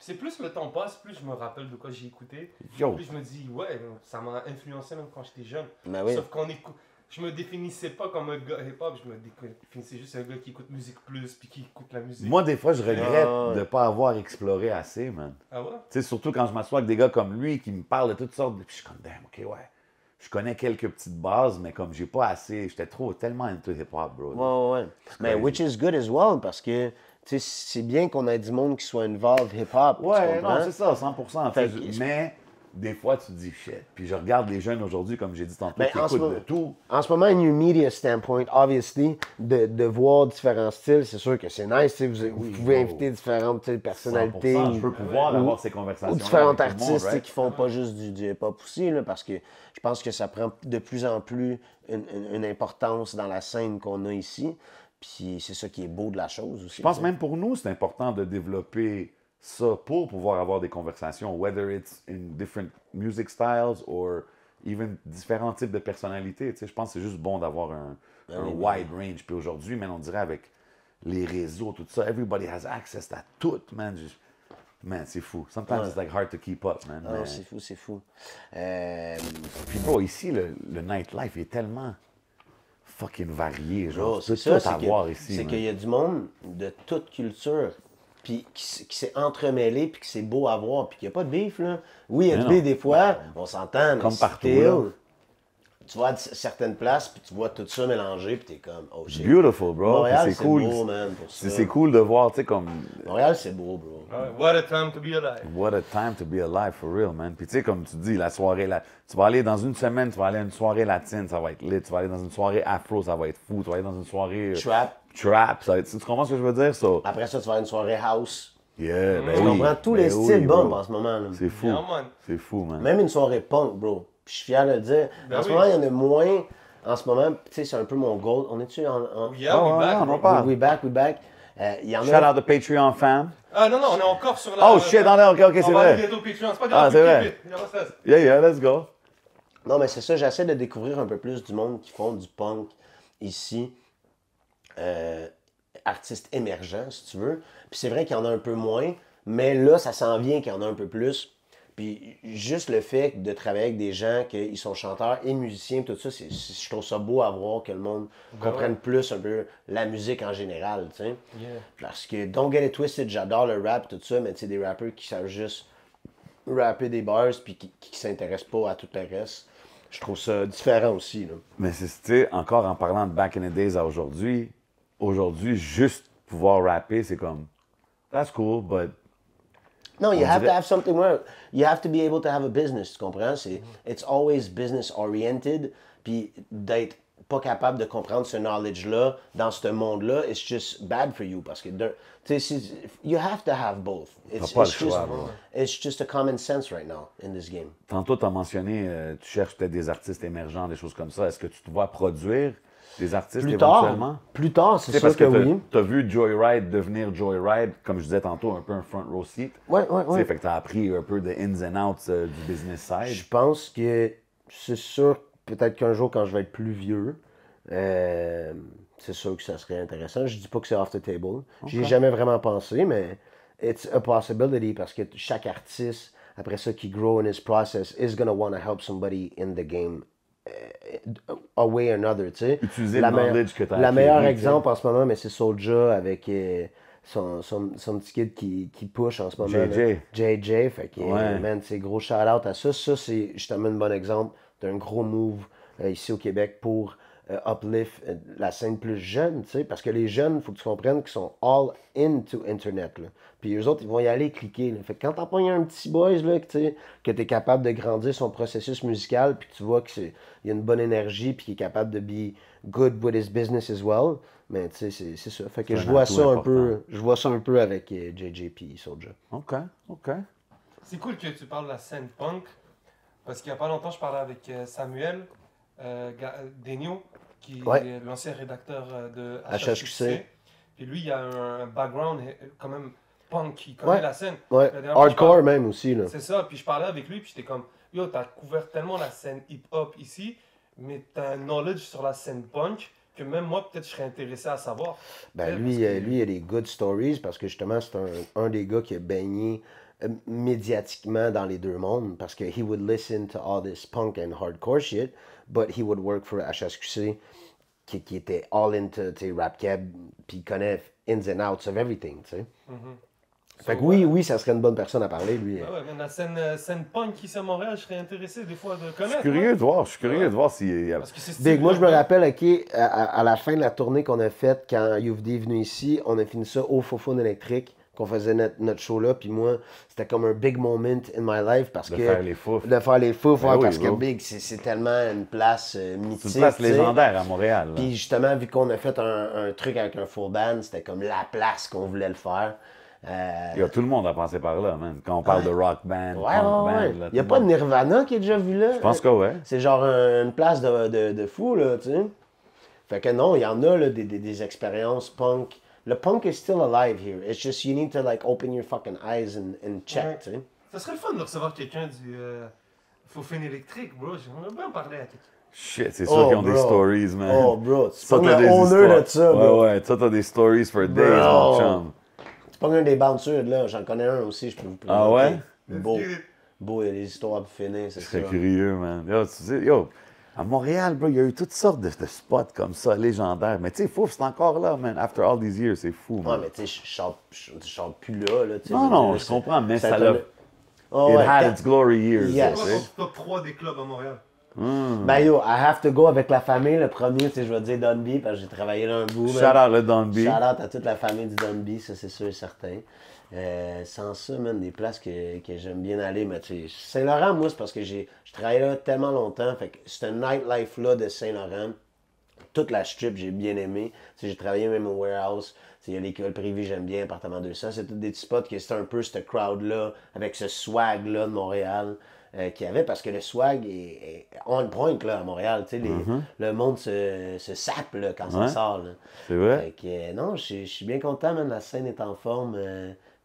C'est plus le temps passe, plus je me rappelle de quoi j'ai écouté. Yo. Plus je me dis, ouais, ça m'a influencé même quand j'étais jeune. Ben oui. Sauf je me définissais pas comme un gars hip-hop, je me définissais juste un gars qui écoute musique plus, puis qui écoute la musique. Moi, des fois, je regrette de ne pas avoir exploré assez, man. Ah ouais? Tu sais, surtout quand je m'assois avec des gars comme lui qui me parlent de toutes sortes de... Puis je suis comme, damn, OK, ouais. Je connais quelques petites bases, mais comme j'ai pas assez... J'étais tellement into hip-hop, bro. Ouais. Mais which is good as well, parce que... Tu sais, c'est bien qu'on ait du monde qui soit involved hip-hop. Ouais, non, c'est ça, 100%. En fait, mais des fois, tu te dis shit. Puis je regarde les jeunes aujourd'hui, comme j'ai dit tantôt, qui écoutent de tout. En ce moment, un new media standpoint, obviously, de voir différents styles, c'est sûr que c'est nice. Vous pouvez inviter différentes personnalités. 100%, je veux pouvoir avoir ces conversations. Ou différents artistes qui font pas juste du hip-hop aussi, là, parce que je pense que ça prend de plus en plus une importance dans la scène qu'on a ici. Puis c'est ça qui est beau de la chose aussi. Je pense même pour nous, c'est important de développer ça pour pouvoir avoir des conversations, whether it's in different music styles or even différents types de personnalités. Tu sais, je pense que c'est juste bon d'avoir un wide range. Puis aujourd'hui, man, on dirait avec les réseaux, tout ça, everybody has access à tout, man. Man, c'est fou. Sometimes it's like hard to keep up, man. Non, c'est fou. Puis bro, ici, le nightlife est tellement... fucking varié, genre. C'est tout ça, à voir ici. C'est qu'il y a du monde de toute culture, puis qui s'est entremêlé, puis que c'est beau à voir, puis qu'il n'y a pas de beef, là. Oui, il y a du beef des fois, on s'entend, mais comme partout, là. Tu vas à certaines places, puis tu vois tout ça mélangé, puis t'es comme, oh shit. Beautiful, bro. Montréal, c'est cool. beau, man, pour ça. C'est cool de voir, tu sais, comme... Montréal, c'est beau, bro. What a time to be alive. What a time to be alive, for real, man. Puis tu sais, comme tu dis, la soirée, tu vas aller dans une semaine, tu vas aller à une soirée latine, ça va être lit. Tu vas aller dans une soirée afro, ça va être fou. Tu vas aller dans une soirée... Trap, ça va être... Tu comprends ce que je veux dire, ça? Après ça, tu vas à une soirée house. Yeah, ben tu comprends tous les styles bomb en ce moment, là. C'est fou. C'est fou, man. Même une soirée punk, bro. Puis je suis fier de le dire. En ce moment, il y en a moins... En ce moment, tu sais, c'est un peu mon goal. On est-tu en... Yeah, we back. Y en a... Shout out to Patreon fam. Ah non, on est encore sur la... Oh shit, non, ok, c'est vrai. On va aller bientôt Patreon, c'est pas grave. Ah, c'est vrai. Yeah, let's go. Non, mais c'est ça, j'essaie de découvrir un peu plus du monde qui font du punk ici. Artistes émergents, si tu veux. Puis c'est vrai qu'il y en a un peu moins, mais là, ça s'en vient qu'il y en a un peu plus. Puis juste le fait de travailler avec des gens qui sont chanteurs et musiciens, tout ça, je trouve ça beau à voir que le monde comprenne plus un peu la musique en général, tu sais. Yeah. Parce que Don't Get It Twisted, j'adore le rap, tout ça, mais tu sais, des rappeurs qui savent juste rapper des bars puis qui s'intéressent pas à tout le reste, je trouve ça différent aussi, là. Mais c'est, tu sais, encore en parlant de back in the days à aujourd'hui, juste pouvoir rapper, c'est comme, that's cool, but... No, you have to have something where you have to be able to have a business, tu comprends? It's always business oriented, puis d'être pas capable de comprendre ce knowledge-là dans ce monde-là, it's just bad for you, parce que, tu sais, you have to have both. It's just a common sense right now in this game. Tantôt, tu as mentionné, tu cherches peut-être des artistes émergents, des choses comme ça. Est-ce que tu te vois produire des artistes éventuellement? Plus tard, c'est sûr que oui. Tu as vu Joyride devenir Joyride, comme je disais tantôt, un peu un front row seat. Ouais. Fait que tu as appris un peu de ins and outs du business side. Je pense que c'est sûr, peut-être qu'un jour, quand je vais être plus vieux, c'est sûr que ça serait intéressant. Je dis pas que c'est off the table. J'y ai jamais vraiment pensé, mais it's a possibility parce que chaque artiste, après ça, qui grow in his process, is gonna want to help somebody in the game. A way or another, tu sais. Utiliser le knowledge que tu as La meilleure exemple en ce moment, mais c'est Soulja avec son petit kid qui push en ce moment. JJ. Fait que, man, c'est gros shout-out à ça. Ça, c'est justement un bon exemple d'un gros move ici au Québec pour uplift la scène plus jeune, tu sais, parce que les jeunes, il faut que tu comprennes qu'ils sont all into Internet, là. Puis eux autres, ils vont y aller cliquer, là. Fait que quand t'en pognes un petit boys, là, que t'es capable de grandir son processus musical, puis que tu vois qu'il y a une bonne énergie, puis qu'il est capable de be good with his business as well, mais tu sais, c'est ça. Fait que je vois ça un peu avec JJP et Soulja. OK. C'est cool que tu parles de la scène punk, parce qu'il n'y a pas longtemps, je parlais avec Samuel Denio, qui est l'ancien rédacteur de HHQC. Puis lui, il a un background quand même punk, il connaît la scène. Ouais. Hardcore même aussi. C'est ça, puis je parlais avec lui, puis j'étais comme, yo, t'as couvert tellement la scène hip-hop ici, mais t'as un knowledge sur la scène punk que même moi, peut-être, je serais intéressé à savoir. Ben lui, il a des good stories, parce que justement, c'est un des gars qui a baigné médiatiquement dans les deux mondes, parce que he would listen to all this punk and hardcore shit, but he would work for HSQC, qui était all into rap cab, puis il connaît ins and outs of everything, tu sais. Fait que oui, ça serait une bonne personne à parler, lui. Ouais, mais la scène punk ici à Montréal, je serais intéressé des fois de connaître. Je suis curieux de voir s'il y a... Big, moi je me rappelle, à la fin de la tournée qu'on a faite, quand UFD est venu ici, on a fini ça au Fofone électrique, qu'on faisait notre show là, puis moi, c'était comme un big moment in my life, parce de que... faire les fouf. De faire les fouf, Ben oui, parce que bro. Big, c'est tellement une place mythique. C'est une place t'sais. légendaire à Montréal. Là. Puis justement, vu qu'on a fait un truc avec un full band, c'était comme la place qu'on voulait le faire. Tout le monde a passé par là, man. Quand on parle de rock band, punk band. Là, il n'y a pas de Nirvana qui est déjà vu là. Je pense que ouais. C'est genre une place de fou, là, tu sais. Fait que non, il y en a là, des expériences punk. Le punk is still alive here. It's just you need to like open your fucking eyes and check, tu sais. Ça serait le fun de recevoir quelqu'un du Fofone électrique, bro. J'aimerais bien parler à quelqu'un. Shit, c'est sûr qu'ils ont des stories, man. Oh, bro, tu Ça, pognes t'as le des owner histoires. de ça, bro. Ouais, ça, t'as des stories for days, mon chum. Tu pognes un des bouncers, là. J'en connais un aussi, je peux vous présenter. Ah ouais? Beau, il y a des histoires pour finir, c'est Je ça. serais curieux, man. Yo, tu sais, à Montréal, bro, il y a eu toutes sortes de spots comme ça, légendaires. Mais tu sais, Fouf, c'est encore là, man. After all these years, c'est fou, man. Ouais, mais tu sais, je chante plus là, tu sais. Non, je comprends, mais ça l'a... Oh, It had its glory years, Yes. tu sais. Top 3 des clubs à Montréal. Ben yo, I have to go avec la famille. Le premier, je vais dire Dunby, parce que j'ai travaillé là un bout. Shout out le Dunby. Shout out à toute la famille du Dunby, ça c'est sûr et certain. Sans ça, man, des places que j'aime bien aller, mais tu sais, Saint-Laurent, moi, c'est parce que j'ai travaillé là tellement longtemps, fait que ce nightlife-là de Saint-Laurent, toute la strip, j'ai bien aimé. Tu sais, j'ai travaillé même au warehouse. Il y a l'école privée, j'aime bien, appartement 200. C'est tous des petits spots que c'est un peu ce crowd-là, avec ce swag-là de Montréal qu'il y avait, parce que le swag est on point là, à Montréal. Tu sais, le monde se sape là, quand ça sort. Là. C'est vrai? Fait que, non, je suis bien content, man. La scène est en forme.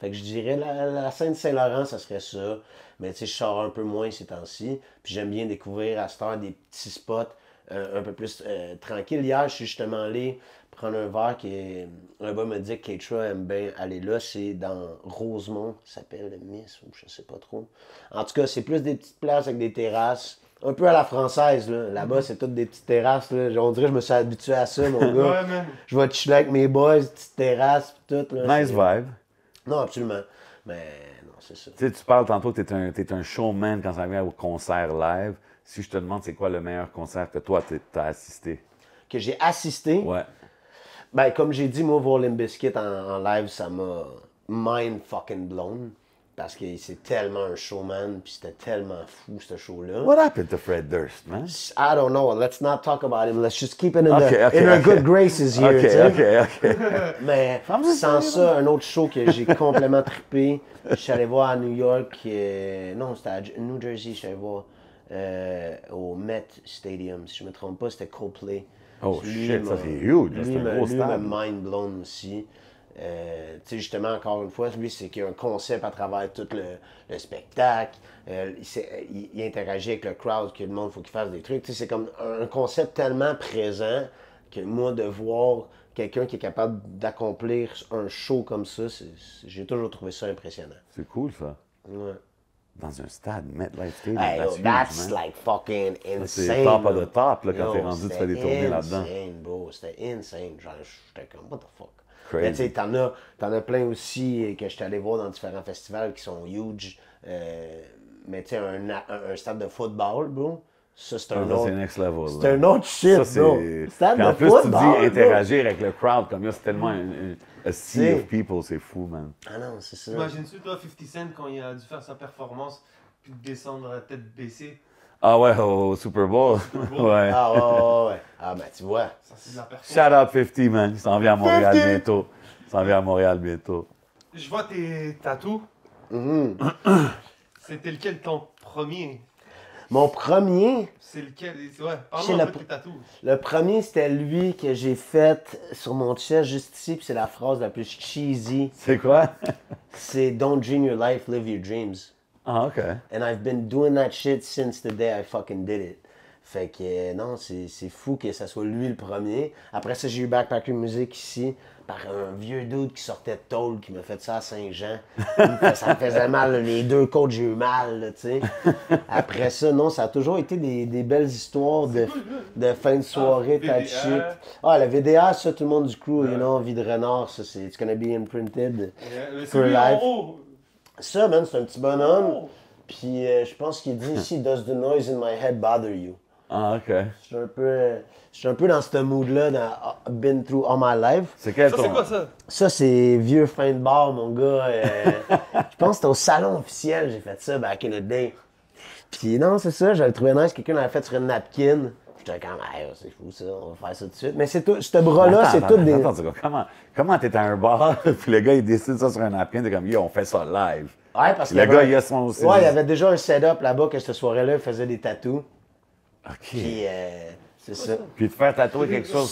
Fait que je dirais la scène de Saint-Laurent, ça serait ça. Mais tu sais, je sors un peu moins ces temps-ci. Puis j'aime bien découvrir à cette heure des petits spots un peu plus tranquilles. Hier, je suis justement allé prendre un verre un gars me dit que Keitra aime bien aller là. C'est dans Rosemont, ça s'appelle le Miss, ou je sais pas trop. En tout cas, c'est plus des petites places avec des terrasses. Un peu à la française, là. Là-bas, c'est toutes des petites terrasses, là. On dirait que je me suis habitué à ça, mon gars. Ouais, man. Je vais chiller avec mes boys, petites terrasses, pis tout, là. Nice vibe. Non, absolument. Mais non, c'est ça. Tu sais, tu parles tantôt que t'es un showman quand ça vient au concert live. Si je te demande c'est quoi le meilleur concert que toi t'as assisté? Que j'ai assisté? Ouais. Ben, comme j'ai dit, moi, voir Limp Bizkit en live, ça m'a mind fucking blown. Parce que c'est tellement un showman, puis c'était tellement fou, ce show-là. What happened to Fred Durst, man? I don't know. Let's not talk about him. Let's just keep it in our good graces here. OK. Mais sans ça, un autre show que j'ai complètement trippé, je suis allé voir à New York. Non, c'était à New Jersey, je suis allé voir au Met Stadium. Si je ne me trompe pas, c'était Coldplay. Oh shit, ça c'est huge. C'est un gros Lui m'a stade. mind blown aussi. Tu sais, justement, encore une fois, lui, c'est qu'il y a un concept à travers tout le spectacle. Il interagit avec le crowd, que le monde, faut qu'il fasse des trucs. Tu sais, c'est comme un concept tellement présent que moi, de voir quelqu'un qui est capable d'accomplir un show comme ça, j'ai toujours trouvé ça impressionnant. C'est cool, ça. Ouais. Dans un stade, MetLife Stadium, Hey, yo, huge, that's man. like fucking insane. C'est top of là. the top, là, quand Yo, t'es rendu, tu fais des tournées là-dedans. C'était insane, bro. C'était insane. Genre, j'étais comme, what the fuck? Crazy. Mais tu sais, t'en as plein aussi que je suis allé voir dans différents festivals qui sont huge. Mais tu sais, un stade de football, bro, Ça, c'est Ah, un ça, autre. c'est next level. C'est un autre shit, Ça, c'est... bro. Stade Puis en de plus, tu football, dis bro. interagir avec le crowd, comme là, c'est tellement a sea C'est- of people, c'est fou, man. Ah non, c'est ça. Imagine-tu, toi, 50 Cent, quand il a dû faire sa performance, puis descendre à tête baissée. Ah ouais, au Super Bowl. Ouais. Ah ouais. Ah ben, tu vois. Ça, c'est de la performance. Shout out 50, man. Il s'en vient à Montréal 50. bientôt. Il s'en vient à Montréal bientôt. Je vois tes tatous. Mhm. C'était lequel ton premier? Mon premier, C'est lequel? Ouais, Chez parle-moi la un peu de po- tes tatous. le premier, c'était lui que j'ai fait sur mon chest juste ici, puis c'est la phrase la plus cheesy. C'est quoi? C'est Don't dream your life, live your dreams. Ah, OK. And I've been doing that shit since the day I fucking did it. Fait que non, c'est fou que ça soit lui le premier. Après ça, j'ai eu Backpacker Music ici par un vieux dude qui sortait de tôle qui m'a fait ça à Saint-Jean. Ça me faisait mal, là. Les 2 côtes, j'ai eu mal, là, tu sais. Après ça, non, ça a toujours été des belles histoires de fin de soirée, Ah, type VDR. shit. Ah, la VDA, ça, tout le monde du crew, you know, Vie de Renard, ça, c'est It's gonna be imprinted. Mais For celui en life. haut. Ça, man, c'est un petit bonhomme. Puis je pense qu'il dit ici, Does the noise in my head bother you? Ah, OK. Je suis un peu dans ce mood-là, dans Been through all my life. C'est quel Ça, ton... c'est quoi ça? Ça, c'est vieux fin de bar, mon gars. Je pense que c'était au salon officiel, j'ai fait ça back in the day. Puis non, c'est ça, j'avais trouvé nice, quelqu'un l'avait fait sur une napkin. J'étais comme, hey, c'est fou ça, on va faire ça tout de suite. Mais c'est tout, ce bras-là, Attends, c'est attends, tout des. attends, comment t'es à un bar, puis le gars, il décide ça sur un napkin, t'es comme, yo, on fait ça live. Ouais, parce que. Le gars, il a son... Ouais, il y avait déjà un setup là-bas que cette soirée-là, il faisait des tatous. OK. Puis c'est ça. Puis te faire tatouer quelque chose.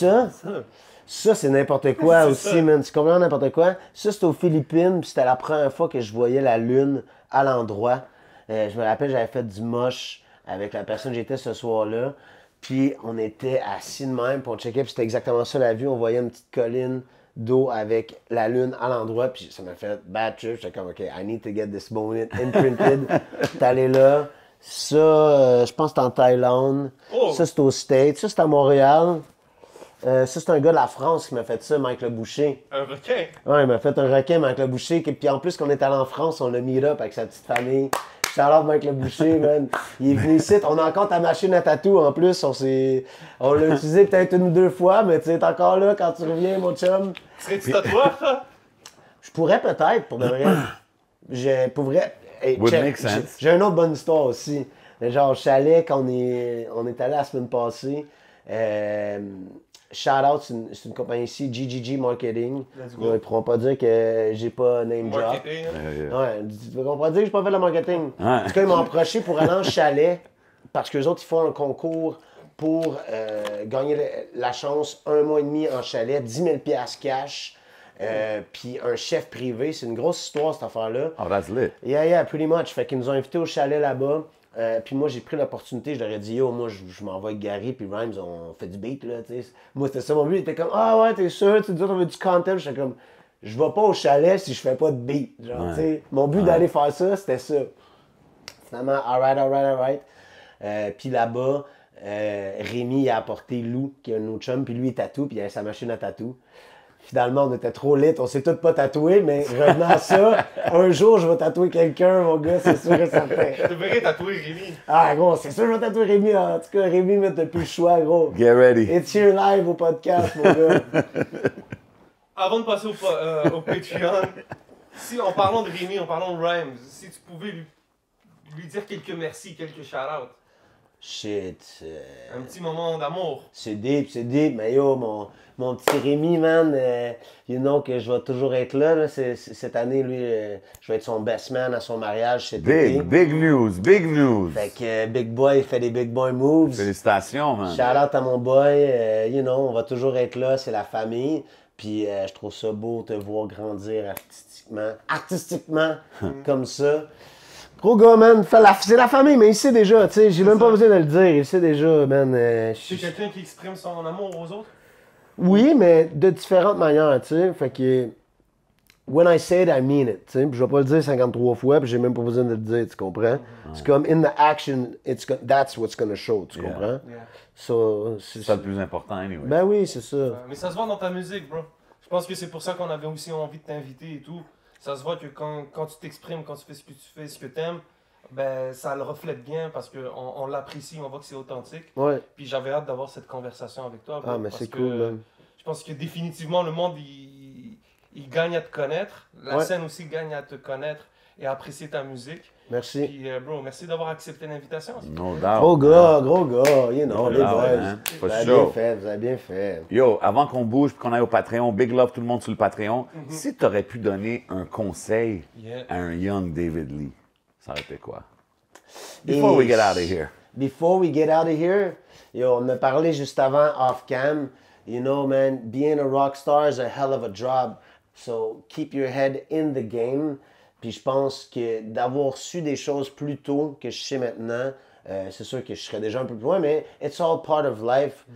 Ça c'est n'importe quoi aussi, man. C'est complètement n'importe quoi. Ça, c'était aux Philippines, puis c'était la première fois que je voyais la lune à l'endroit. Je me rappelle, j'avais fait du moche avec la personne que j'étais ce soir-là. Puis on était assis de même, puis on checkait, puis c'était exactement ça la vue. On voyait une petite colline d'eau avec la lune à l'endroit, puis ça m'a fait bad trip. J'étais comme, OK, I need to get this moment imprinted. T'es allé là. Ça, je pense que c'est en Thaïlande. Oh. Ça, c'est aux States. Ça, c'est à Montréal. Ça, c'est un gars de la France qui m'a fait ça, Mike Le Boucher. Un requin. Ouais, il m'a fait un requin, Mike Le Boucher. Puis en plus, quand on est allé en France, on l'a mis up avec sa petite famille. Shout-out Mike Le Boucher, man. Il est venu ici. On a encore ta machine à tatou en plus. On l'a utilisé peut-être 1 ou 2 fois, mais tu es encore là quand tu reviens, mon chum. Serais-tu tatoueur, ça? Je pourrais peut-être, pour de vrai. Pour vrai. Hey, Would check, make sense. J'ai une autre bonne histoire aussi. Genre, au chalet, quand on est allé la semaine passée, shout-out, c'est une compagnie ici, GGG Marketing. Let's go. Ils ne pourront pas dire que j'ai pas name drop. Marketing. Ouais, ils ne pourront pas dire que j'ai pas fait le marketing. Ouais. En tout cas, ils m'ont approché pour aller en chalet parce qu'eux autres, ils font un concours pour gagner la chance 1 mois et demi en chalet, 10 000 $ cash. Puis un chef privé, c'est une grosse histoire cette affaire-là. Oh, that's lit. Yeah, pretty much. Fait qu'ils nous ont invités au chalet là-bas. Puis moi, j'ai pris l'opportunité, je leur ai dit, yo, moi, je m'en vais avec Gary, puis Rhymes, on fait du beat, là, tu sais. Moi, c'était ça, mon but, il était comme, ah ouais, t'es sûr, tu dis, on veut du content. J'étais comme, je vais pas au chalet si je fais pas de beat. Genre, tu sais, mon but d'aller faire ça, c'était ça. Finalement, alright. Puis là-bas, Rémi, il a apporté Lou, qui est un autre chum, puis lui, il tatoue, puis il avait sa machine à tatou. Finalement, on était trop lit, on s'est tous pas tatoués, mais revenant à ça, un jour, je vais tatouer quelqu'un, mon gars, c'est sûr et certain. Je devrais tatouer Rémi. Ah, gros, c'est sûr que je vais tatouer Rémi. En tout cas, Rémi, mais t'as plus le choix, gros. Get ready. It's here live au podcast, mon gars. Avant de passer au Patreon, si en parlant de Rémi, en parlant de Rhymes, si tu pouvais lui dire quelques merci, quelques shout-out. Shit. Un petit moment d'amour. C'est deep, mais yo, mon petit Rémi, man, you know que je vais toujours être là. Cette année, lui, je vais être son best man à son mariage cet été. Big news. Fait que Big Boy, il fait des Big Boy moves. Félicitations, man. Shout out à mon boy, you know, on va toujours être là, c'est la famille. Puis je trouve ça beau de te voir grandir artistiquement comme ça. Gros gars, man, c'est la famille, mais il sait déjà, tu sais, j'ai même pas besoin de le dire, il sait déjà, man. C'est quelqu'un qui exprime son amour aux autres? Oui, mais de différentes manières, tu sais, fait que... When I say it, I mean it, tu sais, puis je vais pas le dire 53 fois, puis j'ai même pas besoin de le dire, tu comprends? C'est comme, in the action, that's what's gonna show, tu comprends? Yeah. So, C'est ça le plus important, anyway. Ben oui, c'est ça. Mais ça se voit dans ta musique, bro. Je pense que c'est pour ça qu'on avait aussi envie de t'inviter et tout. Ça se voit que quand tu t'exprimes, quand tu fais ce que tu fais, ce que t'aimes, ben, ça le reflète bien parce qu'on on l'apprécie, on voit que c'est authentique. Ouais. Puis j'avais hâte d'avoir cette conversation avec toi. Ah, mais parce c'est que cool, man. Je pense que définitivement, le monde, il gagne à te connaître. La Ouais. scène aussi gagne à te connaître et à apprécier ta musique. Merci. Puis, bro, merci d'avoir accepté l'invitation. No doubt. Gros gars, you know, No les doubt, boys. man. For Vous avez sure. bien fait, vous avez bien fait. Yo, avant qu'on bouge et qu'on aille au Patreon, big love tout le monde sur le Patreon. Si tu aurais pu donner un conseil Yeah. à un young David Lee, ça aurait été quoi? Before we get out of here. Before we get out of here, yo, on a parlé juste avant off cam. You know, man, being a rock star is a hell of a job. So keep your head in the game. Puis je pense que d'avoir su des choses plus tôt que je sais maintenant, c'est sûr que je serais déjà un peu plus loin, mais it's all part of life.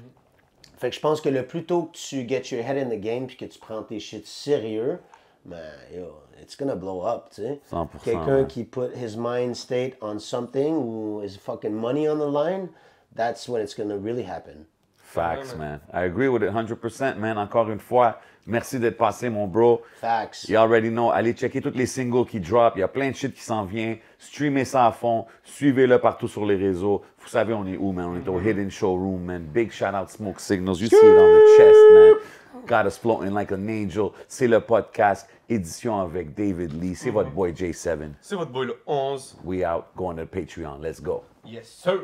Fait que je pense que le plus tôt que tu get your head in the game puis que tu prends tes shit sérieux, ben, yo, it's gonna blow up, tu sais. 100%, Quelqu'un ouais. qui put his mind state on something ou his fucking money on the line, that's when it's gonna really happen. Facts, man. I agree with it 100%, man. Encore une fois, merci d'être passé, mon bro. Facts. You already know. Allez checker tous les singles qui drop. Il y a plein de shit qui s'en vient. Streamez ça à fond. Suivez-le partout sur les réseaux. Vous savez, on est où, man? On est au Hidden Showroom, man. Big shout out Smoke Signals. You see it on the chest, man. Got us floating like an angel. C'est le podcast. Édition avec David Lee. C'est votre boy J7. C'est votre boy le 11. We out. Going to Patreon. Let's go. Yes, sir.